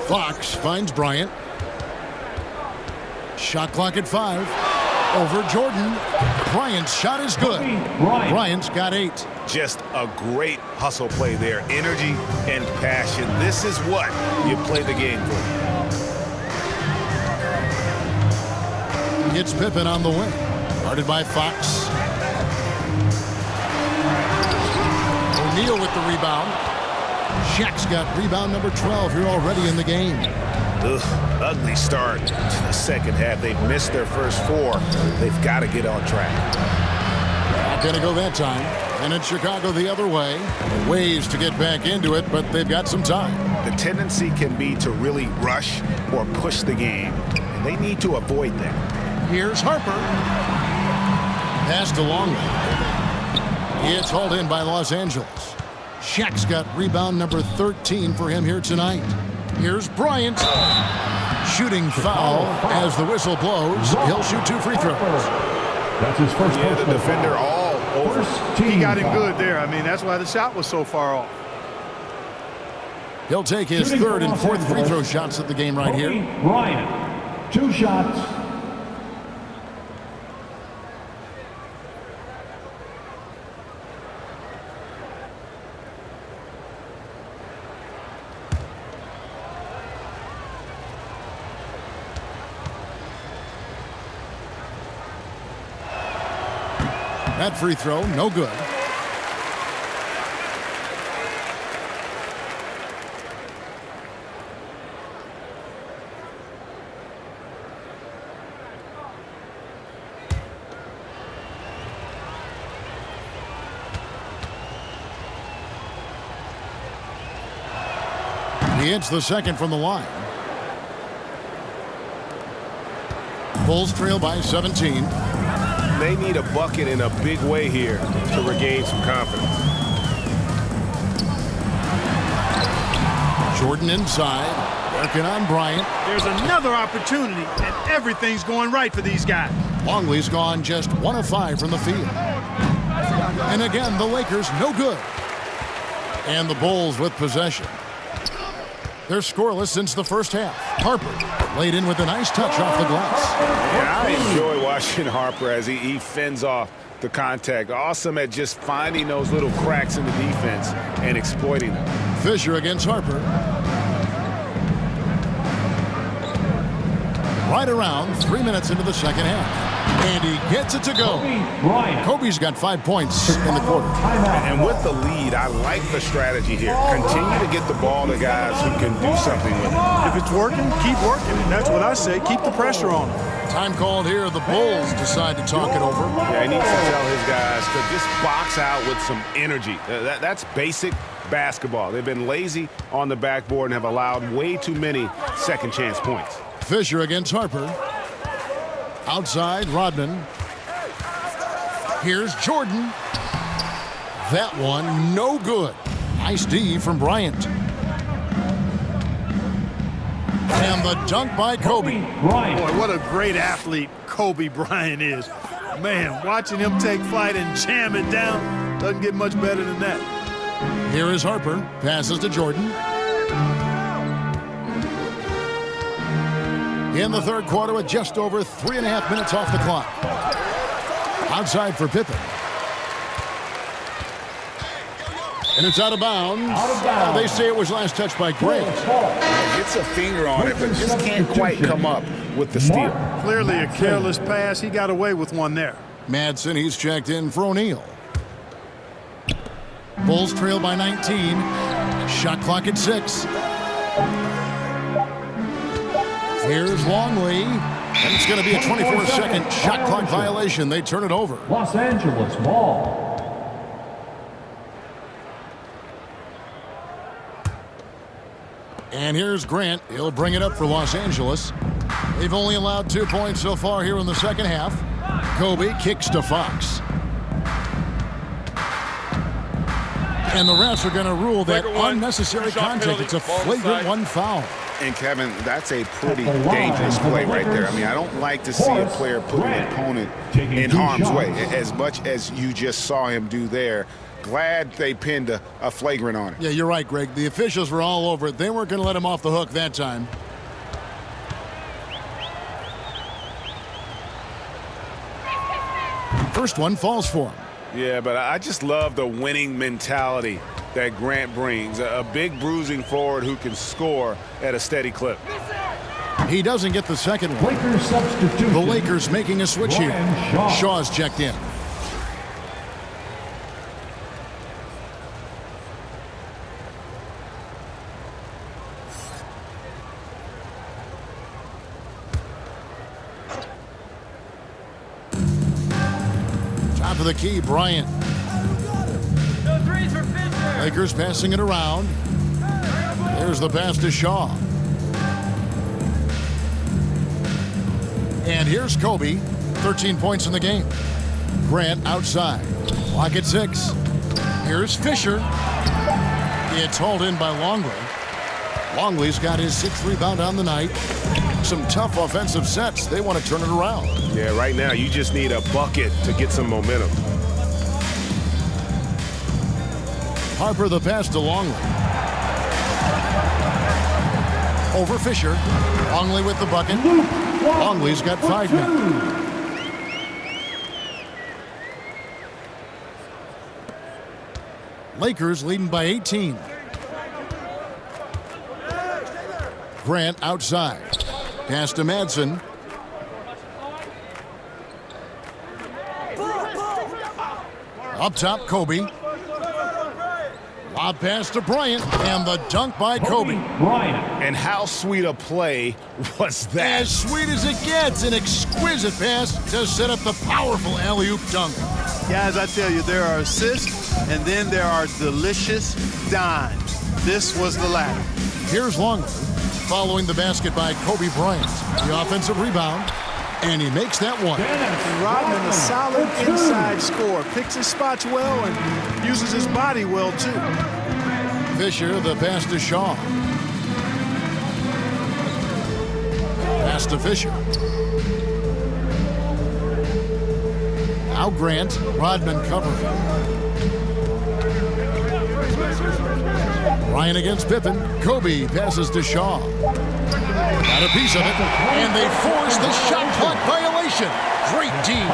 Fox finds Bryant. Shot clock at 5. Over Jordan. Bryant's shot is good. Bryant's got 8. Just a great hustle play there. Energy and passion. This is what you play the game for. It's Pippen on the wing. Guarded by Fox. O'Neal with the rebound. Shaq's got rebound number 12 here already in the game. Ugly start to the second half. They've missed their first 4. They've got to get on track. Not going to go that time. And it's Chicago the other way. Ways to get back into it, but they've got some time. The tendency can be to really rush or push the game, and they need to avoid that. Here's Harper. Passed along. It's hauled in by Los Angeles. Shaq's got rebound number 13 for him here tonight. Here's Bryant. Shooting foul as the whistle blows. He'll shoot 2 free throws. That's his first. Yeah, the defender all over. He got him good there. I mean, that's why the shot was so far off. He'll take his third and fourth free throw shots of the game right here. Bryant, 2 shots. That free throw, no good. He hits the second from the line. Bulls trail by 17. They need a bucket in a big way here to regain some confidence. Jordan inside, working on Bryant. There's another opportunity, and everything's going right for these guys. Longley's gone just 1 of 5 from the field. And again, the Lakers no good. And the Bulls with possession. They're scoreless since the first half. Harper laid in with a nice touch off the glass. Yeah, I enjoy watching Harper as he fends off the contact. Awesome at just finding those little cracks in the defense and exploiting them. Fisher against Harper. Right around 3 minutes into the second half. And he gets it to go. Kobe's got 5 points in the quarter. And with the lead, I like the strategy here. Continue to get the ball to guys who can do something with it. If it's working, keep working. And that's what I say. Keep the pressure on them. Time called here. The Bulls decide to talk it over. Yeah, he needs to tell his guys to just box out with some energy. That's basic basketball. They've been lazy on the backboard and have allowed way too many second chance points. Fisher against Harper. Outside, Rodman. Here's Jordan. That one, no good. Nice D from Bryant. And the dunk by Kobe. Boy, what a great athlete Kobe Bryant is. Man, watching him take flight and jam it down doesn't get much better than that. Here is Harper. Passes to Jordan. In the third quarter with just over 3.5 minutes off the clock. Outside for Pippen. And it's out of bounds. They say it was last touched by Grant. Gets a finger on it, but just can't quite come up with the steal. Clearly a careless pass. He got away with one there. Madsen, he's checked in for O'Neal. Bulls trail by 19. Shot clock at 6. Here's Longley. And it's going to be a 24-second shot clock violation. They turn it over. Los Angeles ball. And here's Grant. He'll bring it up for Los Angeles. They've only allowed 2 points so far here in the second half. Kobe kicks to Fox. And the refs are going to rule that unnecessary contact. It's a flagrant one foul. And Kevin, that's a pretty dangerous play right there. I mean, I don't like to see a player put an opponent in harm's way as much as you just saw him do there. Glad they pinned a flagrant on it. Yeah, you're right, Greg. The officials were all over it. They weren't going to let him off the hook that time. First one falls for him. Yeah, but I just love the winning mentality that Grant brings. A big bruising forward who can score at a steady clip. He doesn't get the second one. Lakers substitution. The Lakers making a switch here. Shaw's checked in. Top of the key, Bryant. Lakers passing it around. There's the pass to Shaw. And here's Kobe. 13 points in the game. Grant outside. Clock at 6. Here's Fisher. It's hauled in by Longley. Longley's got his 6th rebound on the night. Some tough offensive sets. They want to turn it around. Yeah, right now you just need a bucket to get some momentum. Harper the pass to Longley. Over Fisher. Longley with the bucket. Longley's got 5 minutes. Lakers leading by 18. Grant outside. Pass to Madsen. Up top, Kobe. Lob pass to Bryant, and the dunk by Kobe. And how sweet a play was that? As sweet as it gets, an exquisite pass to set up the powerful alley-oop dunk. Guys, I tell you, there are assists, and then there are delicious dimes. This was the latter. Here's Longley, following the basket by Kobe Bryant. The offensive rebound, and he makes that one. Rodman, a solid inside scorer. Picks his spots well and uses his body well, too. Fisher, the pass to Shaw. Pass to Fisher. Now Grant, Rodman covering. Ryan against Pippen. Kobe passes to Shaw. Got a piece of it, and they force the shot clock violation. Great team.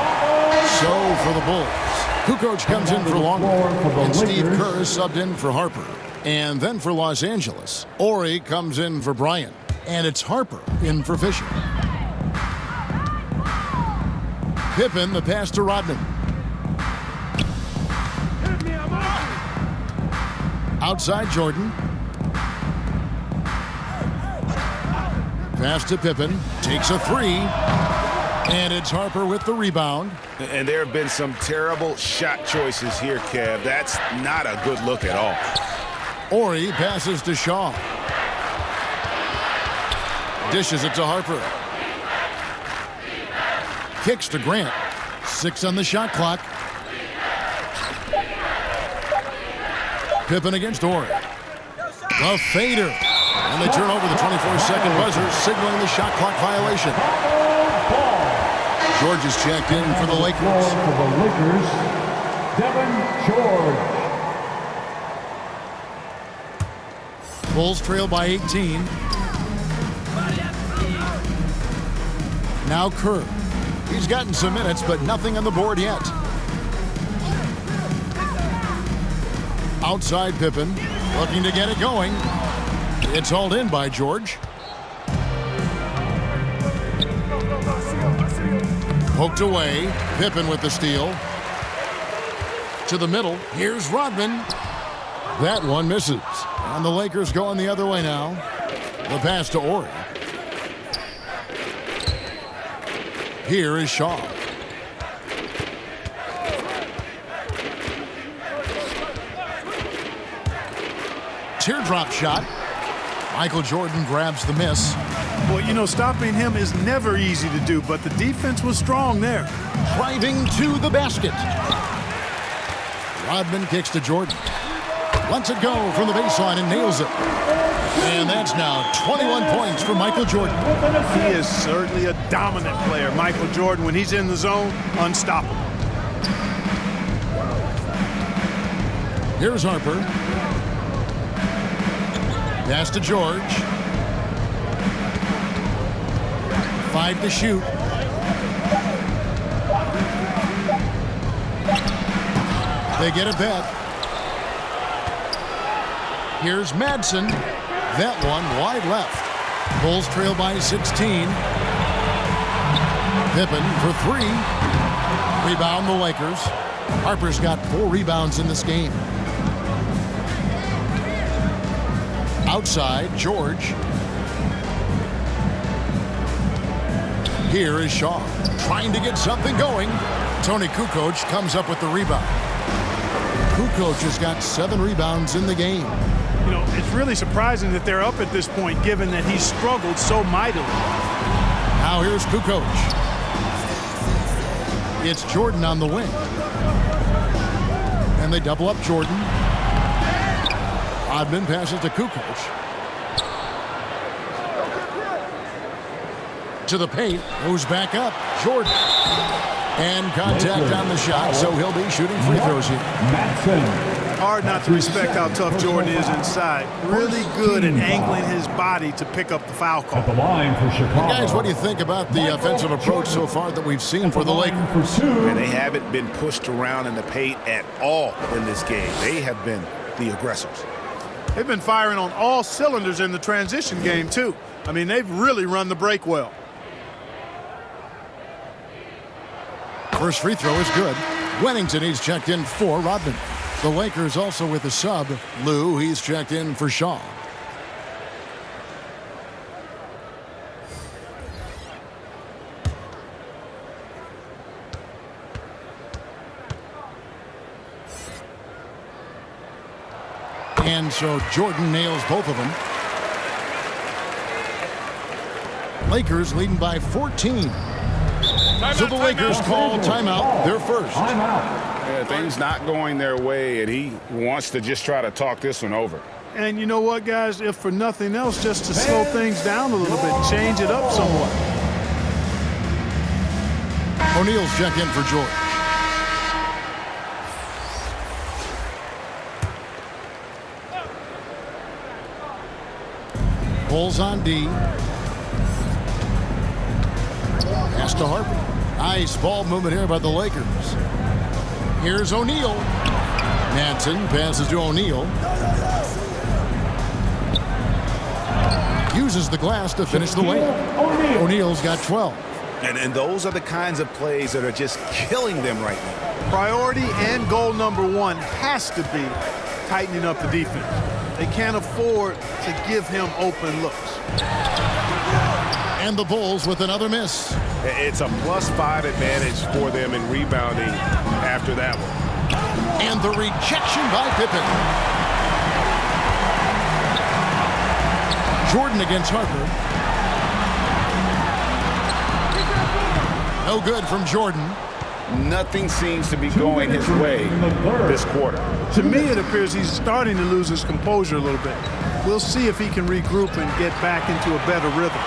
So for the Bulls, Kukoc comes in for Longley, and Steve Kerr is subbed in for Harper. And then for Los Angeles, Ori comes in for Bryant, and it's Harper in for Fisher. Pippen, the pass to Rodman. Outside Jordan. Pass to Pippen, takes a 3, and it's Harper with the rebound. And there have been some terrible shot choices here, Kev. That's not a good look at all. Ori passes to Shaw. Dishes it to Harper. Kicks to Grant. 6 on the shot clock. Pippen against Ori. The fader. And they turn over the 24-second buzzer, signaling the shot clock violation. George is checked in for the Lakers. For the Lakers, Devin George. Bulls trail by 18. Now Kerr. He's gotten some minutes, but nothing on the board yet. Outside Pippen, looking to get it going. It's hauled in by George. Poked away. Pippen with the steal. To the middle. Here's Rodman. That one misses. And the Lakers going the other way now. The pass to Ori. Here is Shaw. Teardrop shot. Michael Jordan grabs the miss. Well, you know, stopping him is never easy to do, but the defense was strong there. Driving to the basket. Rodman kicks to Jordan. Lets it go from the baseline and nails it. And that's now 21 points for Michael Jordan. He is certainly a dominant player. Michael Jordan, when he's in the zone, unstoppable. Here's Harper. Pass to George. 5 to shoot. They get it back. Here's Madsen. That one wide left. Bulls trail by 16. Pippen for 3. Rebound the Lakers. Harper's got 4 rebounds in this game. Outside, George. Here is Shaw, trying to get something going. Tony Kukoc comes up with the rebound. Kukoc has got 7 rebounds in the game. You know, it's really surprising that they're up at this point, given that he's struggled so mightily. Now here's Kukoc. It's Jordan on the wing. And they double up Jordan. Rodman passes to Kukoc. To the paint, goes back up. Jordan. And contact on the shot, so he'll be shooting free throws here. Hard not to respect how tough Jordan is inside. Really good at angling his body to pick up the foul call. At the line for Chicago. Guys, what do you think about the offensive approach so far that we've seen for the Lakers? And they haven't been pushed around in the paint at all in this game. They have been the aggressors. They've been firing on all cylinders in the transition game, too. I mean, they've really run the break well. First free throw is good. Wennington, he's checked in for Rodman. The Lakers also with a sub. Lou, he's checked in for Shaw. And so Jordan nails both of them. Lakers leading by 14. So the Lakers call timeout, their first. Yeah, things not going their way, and he wants to just try to talk this one over. And you know what, guys? If for nothing else, just to slow things down a little bit, change it up somewhat. O'Neal's check in for George. Bulls on D. Pass to Harper. Nice ball movement here by the Lakers. Here's O'Neal. Madsen passes to O'Neal. Uses the glass to finish the layup. O'Neal's got 12. And those are the kinds of plays that are just killing them right now. Priority and goal number 1 has to be tightening up the defense. They can't afford to give him open looks. And the Bulls with another miss. It's a +5 advantage for them in rebounding after that one. And the rejection by Pippen. Jordan against Harper. No good from Jordan. Nothing seems to be going his way this quarter. To me, it appears he's starting to lose his composure a little bit. We'll see if he can regroup and get back into a better rhythm.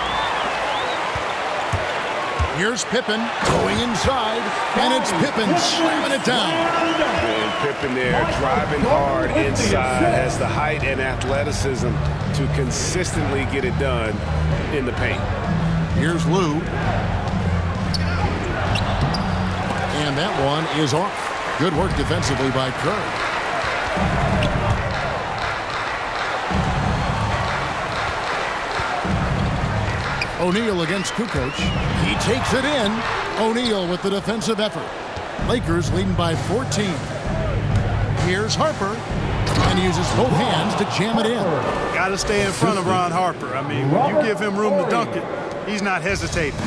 Here's Pippen going inside, and it's Pippen slamming it down. And Pippen there driving hard inside, has the height and athleticism to consistently get it done in the paint. Here's Lou. And that one is off. Good work defensively by Kerr. O'Neal against Kukoc. He takes it in. O'Neal with the defensive effort. Lakers leading by 14. Here's Harper. And he uses both hands to jam it in. Got to stay in front of Ron Harper. I mean, when you give him room to dunk it, he's not hesitating.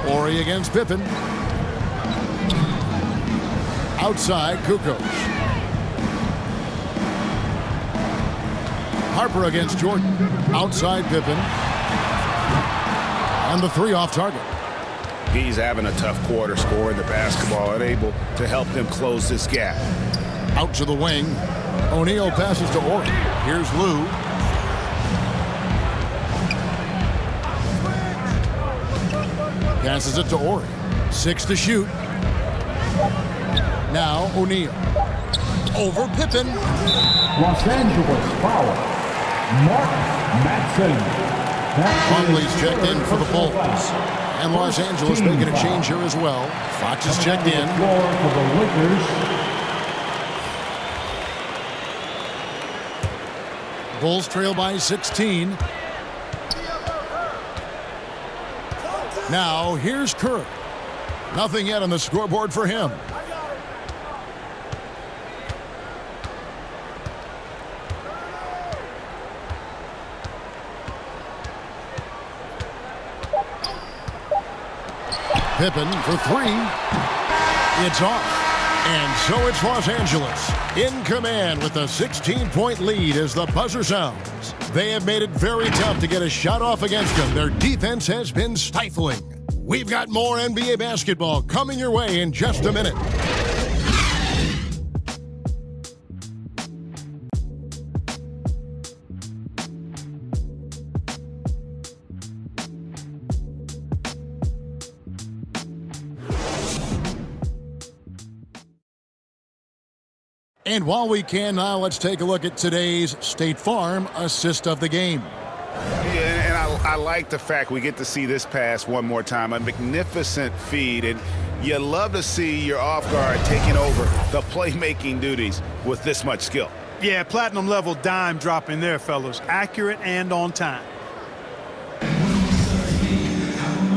Horry against Pippen. Outside, Kukoc. Harper against Jordan. Outside Pippen. And the three off target. He's having a tough quarter, scoring the basketball and able to help them close this gap. Out to the wing. O'Neal passes to Ori. Here's Lou. Passes it to Ori. 6 to shoot. Now O'Neal. Over Pippen. Los Angeles foul. Mark Madsen. Conley's checked in for the Bulls. And Los Angeles making a change here as well. Fox is checked in. For the Lakers. Bulls trail by 16. Now here's Kerr. Nothing yet on the scoreboard for him. Pippen for three. It's off. And so it's Los Angeles in command with a 16-point lead as the buzzer sounds. They have made it very tough to get a shot off against them. Their defense has been stifling. We've got more NBA basketball coming your way in just a minute. And while we can now, let's take a look at today's State Farm assist of the game. Yeah, and I like the fact we get to see this pass one more time. A magnificent feed, and you love to see your off guard taking over the playmaking duties with this much skill. Yeah, platinum level dime dropping there, fellas. Accurate and on time.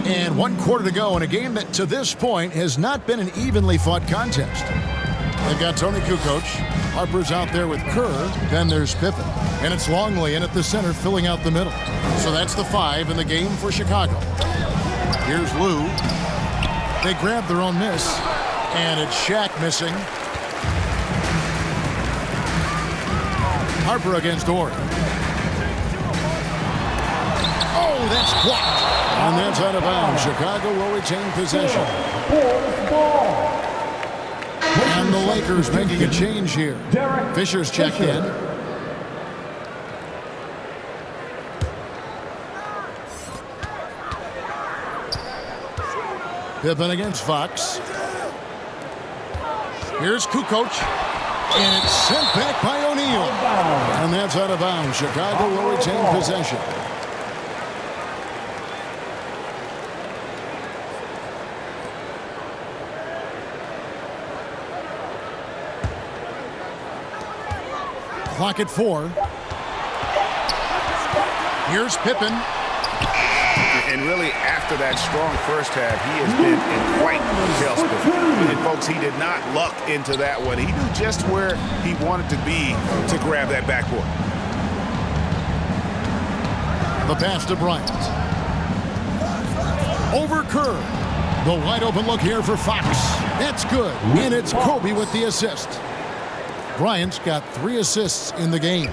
And 1 quarter to go in a game that to this point has not been an evenly fought contest. They've got Tony Kukoc. Harper's out there with Kerr. Then there's Pippen. And it's Longley in at the center filling out the middle. So that's the 5 in the game for Chicago. Here's Lou. They grab their own miss. And it's Shaq missing. Harper against Ori. Oh, that's blocked. And that's out of bounds. Chicago will retain possession. And the Lakers making a change here. Fisher's checked in. Pippen against Fox. Here's Kukoc. And it's sent back by O'Neal. And that's out of bounds. Chicago will retain possession. Clock at 4. Here's Pippen. And really, after that strong first half, he has been in quite a tailspin. And folks, he did not luck into that one. He knew just where he wanted to be to grab that backboard. The pass to Bryant. Over Kerr. The wide open look here for Fox. That's good. And it's Kobe with the assist. Bryant's got 3 assists in the game.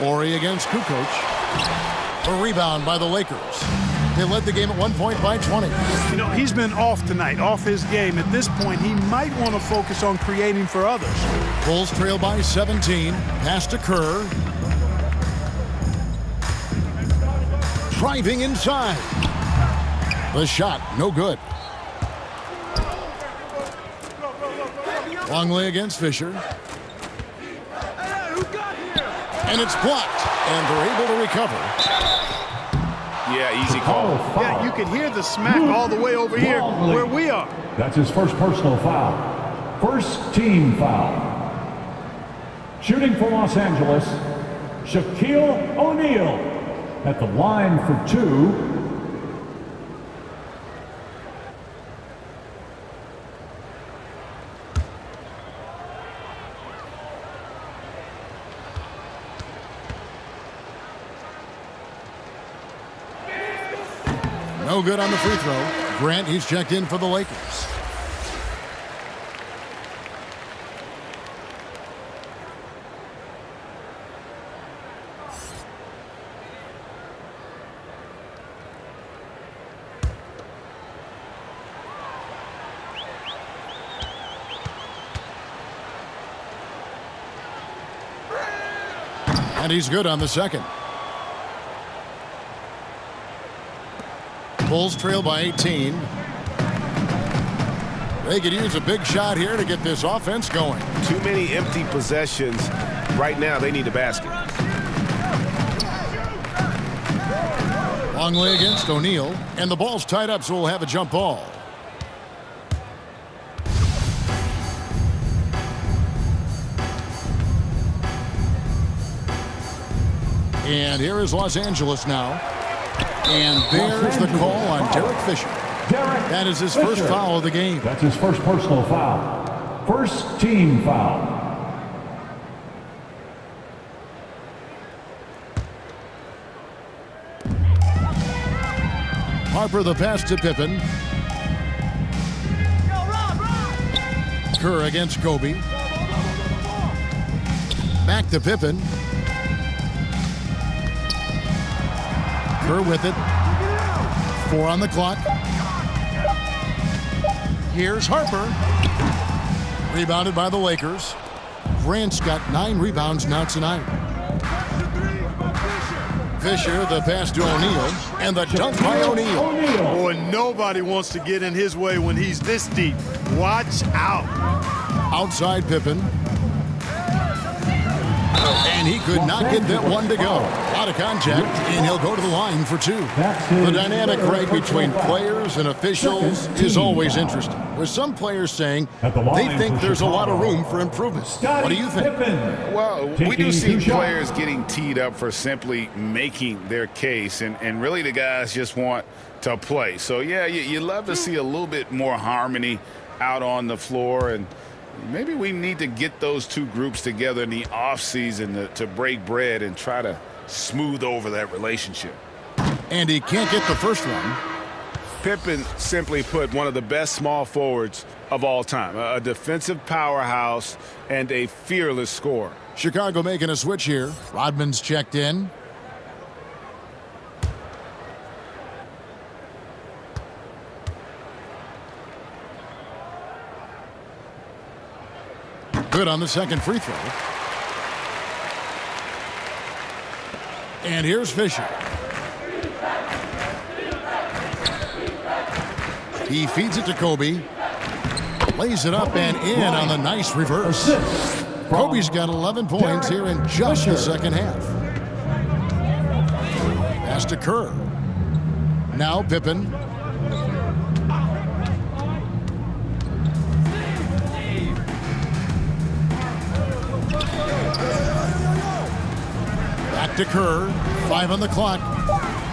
Ori against Kukoc. A rebound by the Lakers. They led the game at 1 point by 20. You know, he's been off tonight, off his game. At this point, he might want to focus on creating for others. Bulls trail by 17. Pass to Kerr. Driving inside. The shot, no good. Longley against Fisher. And it's blocked. And they're able to recover. Yeah, easy call. Yeah, you can hear the smack all the way over here where we are. That's his first personal foul. First team foul. Shooting for Los Angeles, Shaquille O'Neal at the line for 2. No good on the free throw. Grant, he's checked in for the Lakers. And he's good on the second. Bulls trail by 18. They could use a big shot here to get this offense going. Too many empty possessions. Right now, they need a basket. Longley against O'Neal. And the ball's tied up, so we'll have a jump ball. And here is Los Angeles now. And there's the call on Derek Fisher. That is his first foul of the game. That's his first personal foul. First team foul. Harper the pass to Pippen. Kerr against Kobe. Back to Pippen. Kerr with it. 4 on the clock. Here's Harper. Rebounded by the Lakers. Grant's got 9 rebounds now tonight. Fisher, the pass to O'Neal. And the dunk by O'Neal. Boy, nobody wants to get in his way when he's this deep. Watch out. Outside Pippen. And he could not get that one to go. Out of contact, and he'll go to the line for 2. The dynamic right between players and officials is always interesting, with some players saying they think there's a lot of room for improvement. What do you think? Well, we do see players getting teed up for simply making their case, and really the guys just want to play. So, yeah, you love to see a little bit more harmony out on the floor, and maybe we need to get those two groups together in the offseason to break bread and try to smooth over that relationship. And he can't get the first one. Pippen, simply put, one of the best small forwards of all time. A defensive powerhouse and a fearless scorer. Chicago making a switch here. Rodman's checked in. Good on the second free throw. And here's Fisher. He feeds it to Kobe. Lays it up and in on the nice reverse. Kobe's got 11 points here in just the second half. Pass to Kerr. Now Pippen. Back to Kerr. 5 on the clock.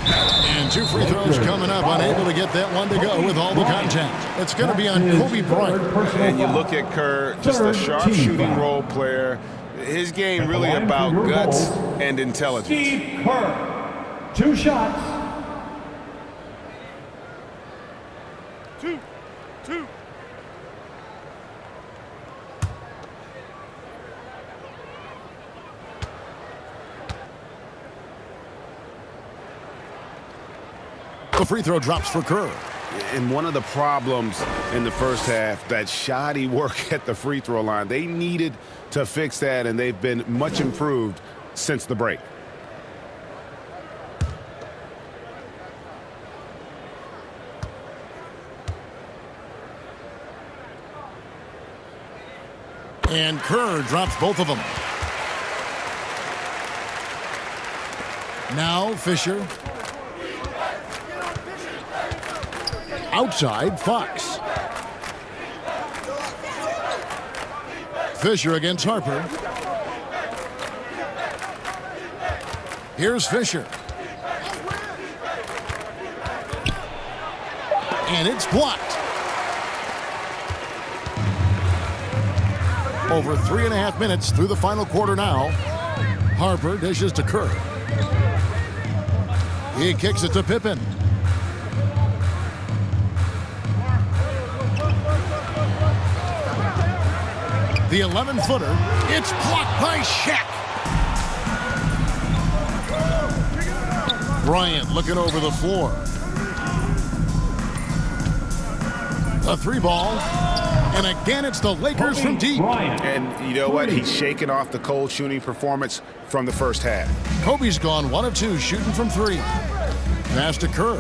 And 2 free throws coming up. Unable to get that one to go with all the contact. It's going to be on Kobe Bryant. And you look at Kerr, just a sharp shooting role player. His game really about guts and intelligence. Steve Kerr. 2 shots. 2. The free throw drops for Kerr. And one of the problems in the first half, that shoddy work at the free throw line. They needed to fix that, and they've been much improved since the break. And Kerr drops both of them. Now Fisher. Outside, Fox. Fisher against Harper. Here's Fisher. And it's blocked. Over 3.5 minutes through the final quarter now. Harper dishes to Kerr. He kicks it to Pippen. The 11-footer. It's blocked by Shaq. Bryant looking over the floor. The three ball. And again, it's the Lakers from deep. And you know what? He's shaking off the cold shooting performance from the first half. Kobe's gone 1 of 2 shooting from 3. Pass to Kerr.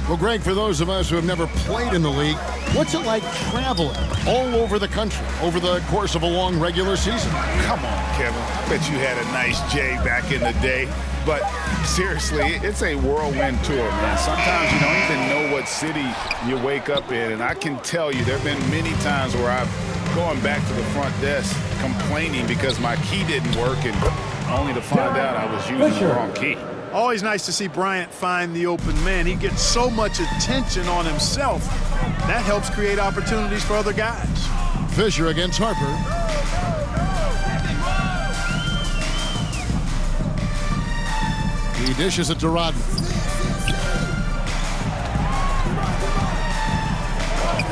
Well, Greg, for those of us who have never played in the league, what's it like traveling all over the country over the course of a long regular season? Come on, Kevin. Bet you had a nice J back in the day. But seriously, it's a whirlwind tour, man. Sometimes you don't even know what city you wake up in. And I can tell you there have been many times where I've gone back to the front desk complaining because my key didn't work, and only to find out I was using the wrong key. Always nice to see Bryant find the open man. He gets so much attention on himself. That helps create opportunities for other guys. Fisher against Harper. He dishes it to Rodman.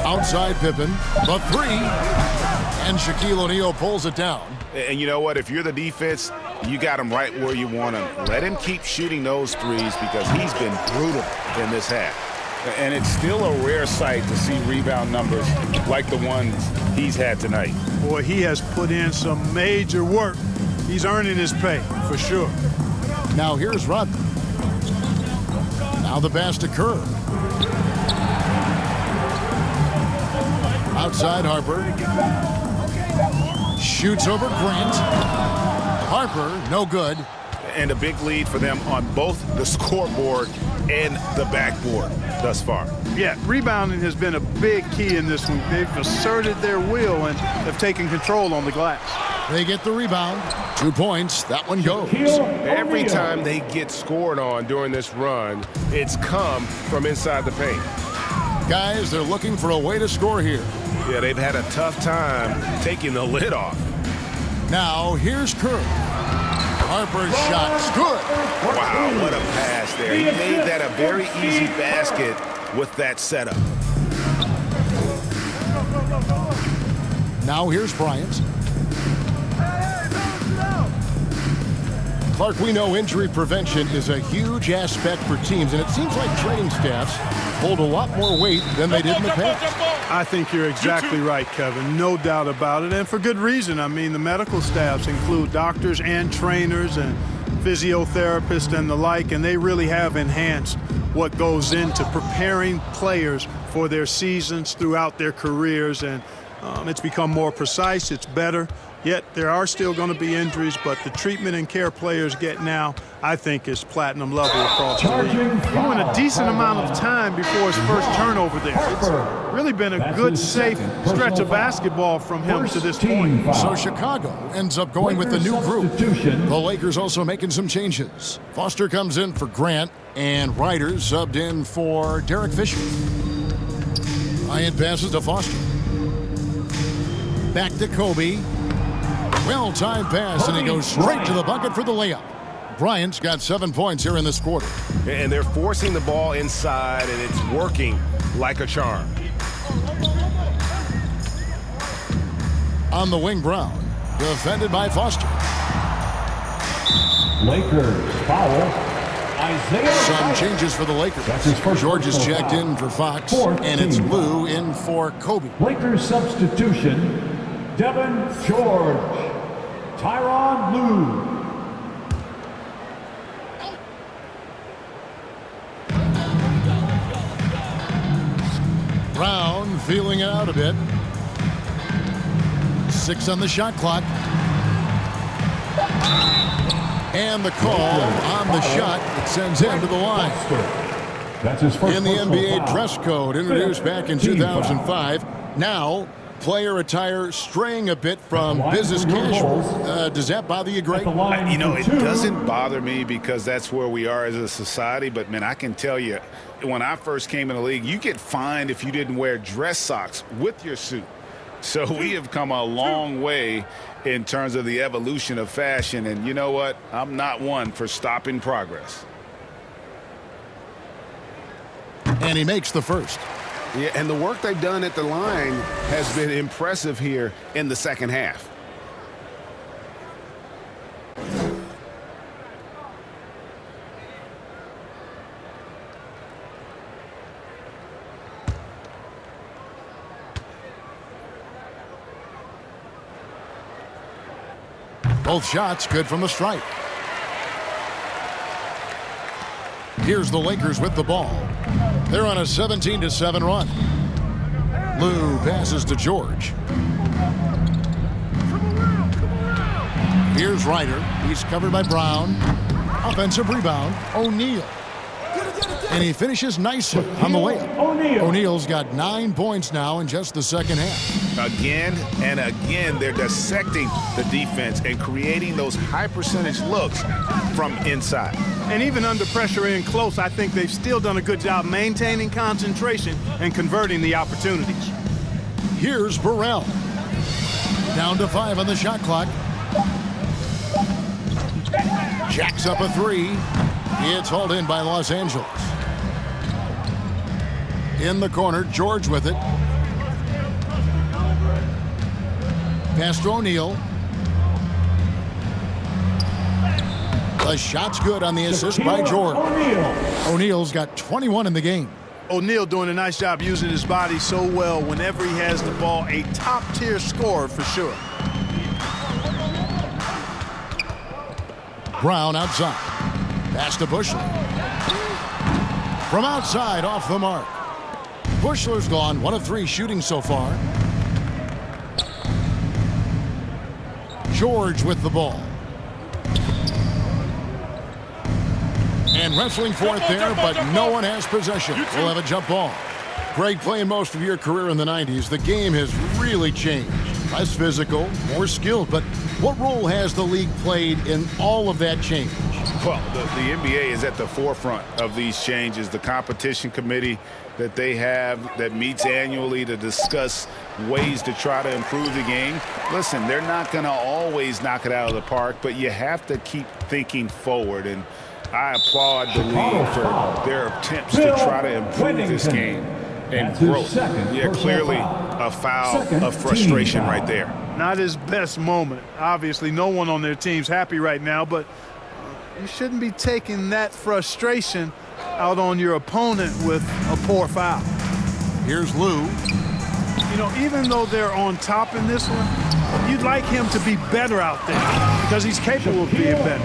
Outside Pippen. The three. And Shaquille O'Neal pulls it down. And you know what? If you're the defense, you got him right where you want him. Let him keep shooting those threes because he's been brutal in this half. And it's still a rare sight to see rebound numbers like the ones he's had tonight. Boy, he has put in some major work. He's earning his pay, for sure. Now here's Rodman. Now the pass to Kerr. Outside Harper. Shoots over Grant. Harper, no good. And a big lead for them on both the scoreboard and the backboard thus far. Yeah, rebounding has been a big key in this one. They've asserted their will and have taken control on the glass. They get the rebound. 2 points. That one goes. Every time they get scored on during this run, it's come from inside the paint. Guys, they're looking for a way to score here. Yeah, they've had a tough time taking the lid off. Now, here's Kerr. Harper's shot's good. Wow, what a pass there. He made that a very easy basket with that setup. Now here's Bryant. Clark, we know injury prevention is a huge aspect for teams, and it seems like training staffs hold a lot more weight than they did in the past. I think you're exactly right, Kevin. No doubt about it, and for good reason. I mean, the medical staffs include doctors and trainers and physiotherapists and the like, and they really have enhanced what goes into preparing players for their seasons throughout their careers, and it's become more precise, it's better. Yet there are still going to be injuries, but the treatment and care players get now, I think, is platinum level across the league. He went a decent amount of time before his first turnover there. It's really been a good, safe stretch of basketball from him to this point. So Chicago ends up going with the new group. The Lakers also making some changes. Foster comes in for Grant, and Ryder subbed in for Derek Fisher. Bryant passes to Foster. Back to Kobe. Well-timed pass, and he goes straight to the bucket for the layup. Bryant's got 7 points here in this quarter. And they're forcing the ball inside, and it's working like a charm. On the wing, Brown. Defended by Foster. Lakers foul. Isaiah. Some changes for the Lakers. George is checked in for Fox, and it's Lou in for Kobe. Lakers substitution. Devin George. Tyronn Lue. Brown feeling it out a bit. 6 on the shot clock. And the call on the shot that sends him to the line. That's his first in the NBA dress code introduced back in 2005. Now, player attire straying a bit from business casual. Does that bother you, Greg? You know, it doesn't bother me because that's where we are as a society. But, man, I can tell you, when I first came in the league, you get fined if you didn't wear dress socks with your suit. So we have come a long way in terms of the evolution of fashion. And you know what? I'm not one for stopping progress. And he makes the first. Yeah, and the work they've done at the line has been impressive here in the second half. Both shots good from the stripe. Here's the Lakers with the ball. They're on a 17-7 run. Lou passes to George. Here's Ryder. He's covered by Brown. Offensive rebound, O'Neal. And he finishes nicely on the layup. O'Neal's got 9 points now in just the second half. Again and again, they're dissecting the defense and creating those high percentage looks from inside. And even under pressure in close, I think they've still done a good job maintaining concentration and converting the opportunities. Here's Burrell. Down to 5 on the shot clock. Jacks up a 3. It's hauled in by Los Angeles. In the corner, George with it. Pass to O'Neal. The shot's good on the assist by George. O'Neal's got 21 in the game. O'Neal doing a nice job using his body so well whenever he has the ball. A top-tier scorer for sure. Brown outside. Pass to Bushler. From outside, off the mark. Bushler's gone 1 of 3 shooting so far. George with the ball. And wrestling for it there, but no one has possession. We'll have a jump ball. Greg, playing most of your career in the 90s, the game has really changed. Less physical, more skilled, but what role has the league played in all of that change? Well, the NBA is at the forefront of these changes. The competition committee that they have that meets annually to discuss ways to try to improve the game. Listen, they're not going to always knock it out of the park, but you have to keep thinking forward. And I applaud the league for their attempts to try to improve this game and growth. Yeah, clearly a foul of frustration right there. Not his best moment. Obviously, no one on their team's happy right now, but you shouldn't be taking that frustration out on your opponent with a poor foul. Here's Lou. You know, even though they're on top in this one, you'd like him to be better out there because he's capable of being better.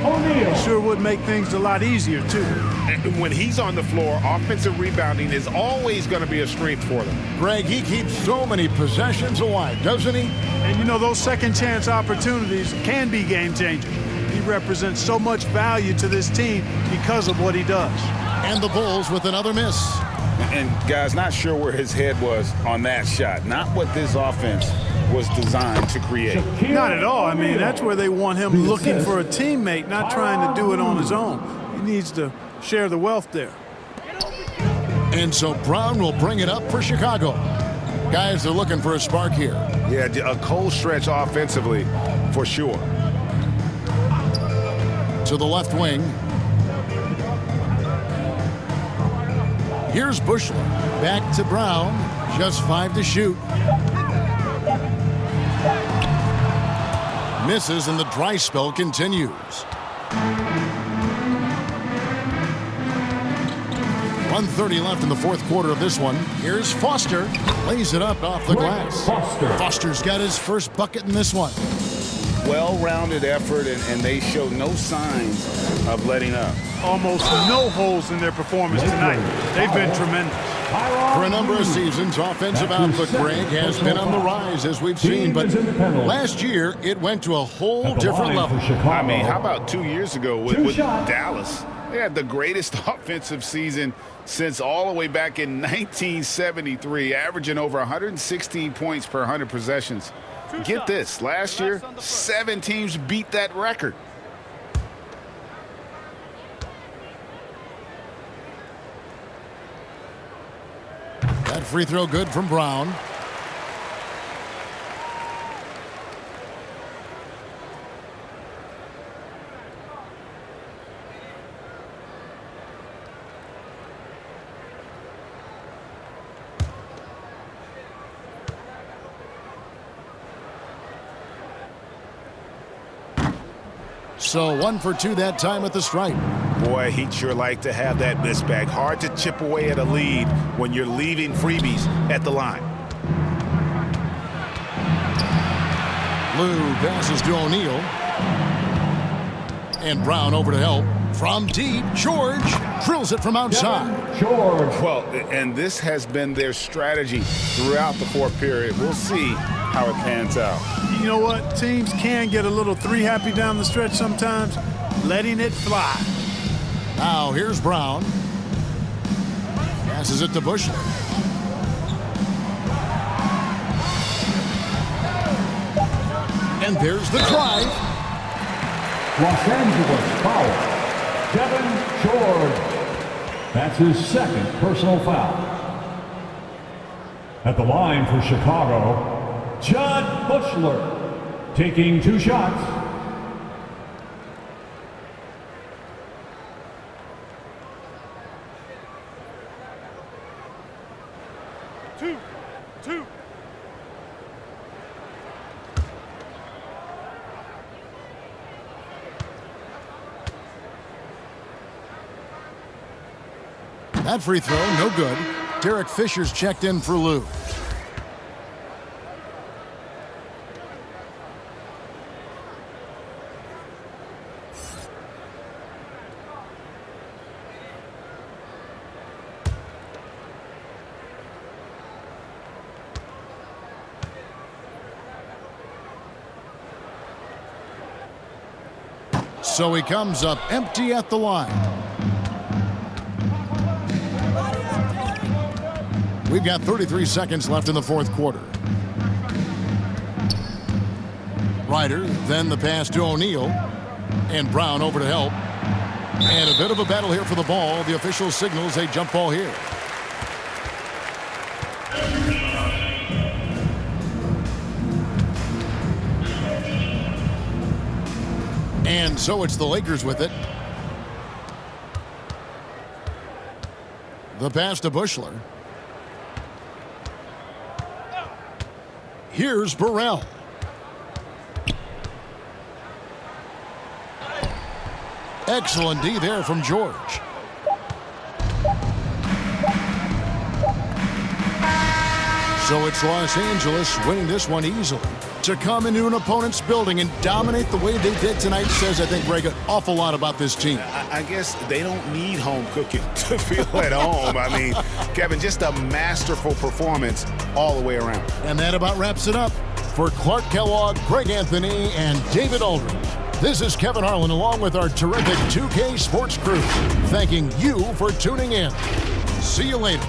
It sure would make things a lot easier, too. And when he's on the floor, offensive rebounding is always going to be a strength for them. Greg, he keeps so many possessions alive, doesn't he? And, you know, those second chance opportunities can be game changers. He represents so much value to this team because of what he does. And the Bulls with another miss. And, guys, not sure where his head was on that shot. Not what this offense was designed to create. Not at all. I mean, that's where they want him looking for a teammate, not trying to do it on his own. He needs to share the wealth there. And so Brown will bring it up for Chicago. Guys, they're looking for a spark here. Yeah, a cold stretch offensively for sure. To the left wing. Here's Bushler. Back to Brown. Just 5 to shoot. Misses and the dry spell continues. 1:30 left in the fourth quarter of this one. Here's Foster. Lays it up off the glass. Foster's got his first bucket in this one. Well-rounded effort, and they show no signs of letting up. Almost no holes in their performance tonight. They've been tremendous. For a number of seasons, offensive output, Greg, has been on the rise, as we've seen. But last year, it went to a whole different level. I mean, how about 2 years ago with Dallas? They had the greatest offensive season since all the way back in 1973, averaging over 116 points per 100 possessions. Get this, last year, 7 teams beat that record. That free throw good from Brown. So 1 for 2 that time at the stripe. Boy, he'd sure like to have that miss back. Hard to chip away at a lead when you're leaving freebies at the line. Lou passes to O'Neal. And Brown over to help. From deep, George drills it from outside. George. Well, and this has been their strategy throughout the fourth period. We'll see how it pans out. You know what? Teams can get a little three happy down the stretch sometimes, letting it fly. Now here's Brown. Passes it to Bushler. And there's the drive. Los Angeles foul. Kevin George. That's his second personal foul. At the line for Chicago, Judd Bushler, taking 2 shots. Two. That free throw, no good. Derek Fisher's checked in for Lou. So he comes up empty at the line. We've got 33 seconds left in the fourth quarter. Ryder, then the pass to O'Neal. And Brown over to help. And a bit of a battle here for the ball. The official signals a jump ball here. And so it's the Lakers with it. The pass to Bushler. Here's Burrell. Excellent D there from George. So it's Los Angeles winning this one easily. To come into an opponent's building and dominate the way they did tonight says, I think, Greg, an awful lot about this team. I guess they don't need home cooking to feel at home. I mean, Kevin, just a masterful performance all the way around. And that about wraps it up. For Clark Kellogg, Greg Anthony, and David Aldridge, this is Kevin Harlan along with our terrific 2K Sports crew, thanking you for tuning in. See you later.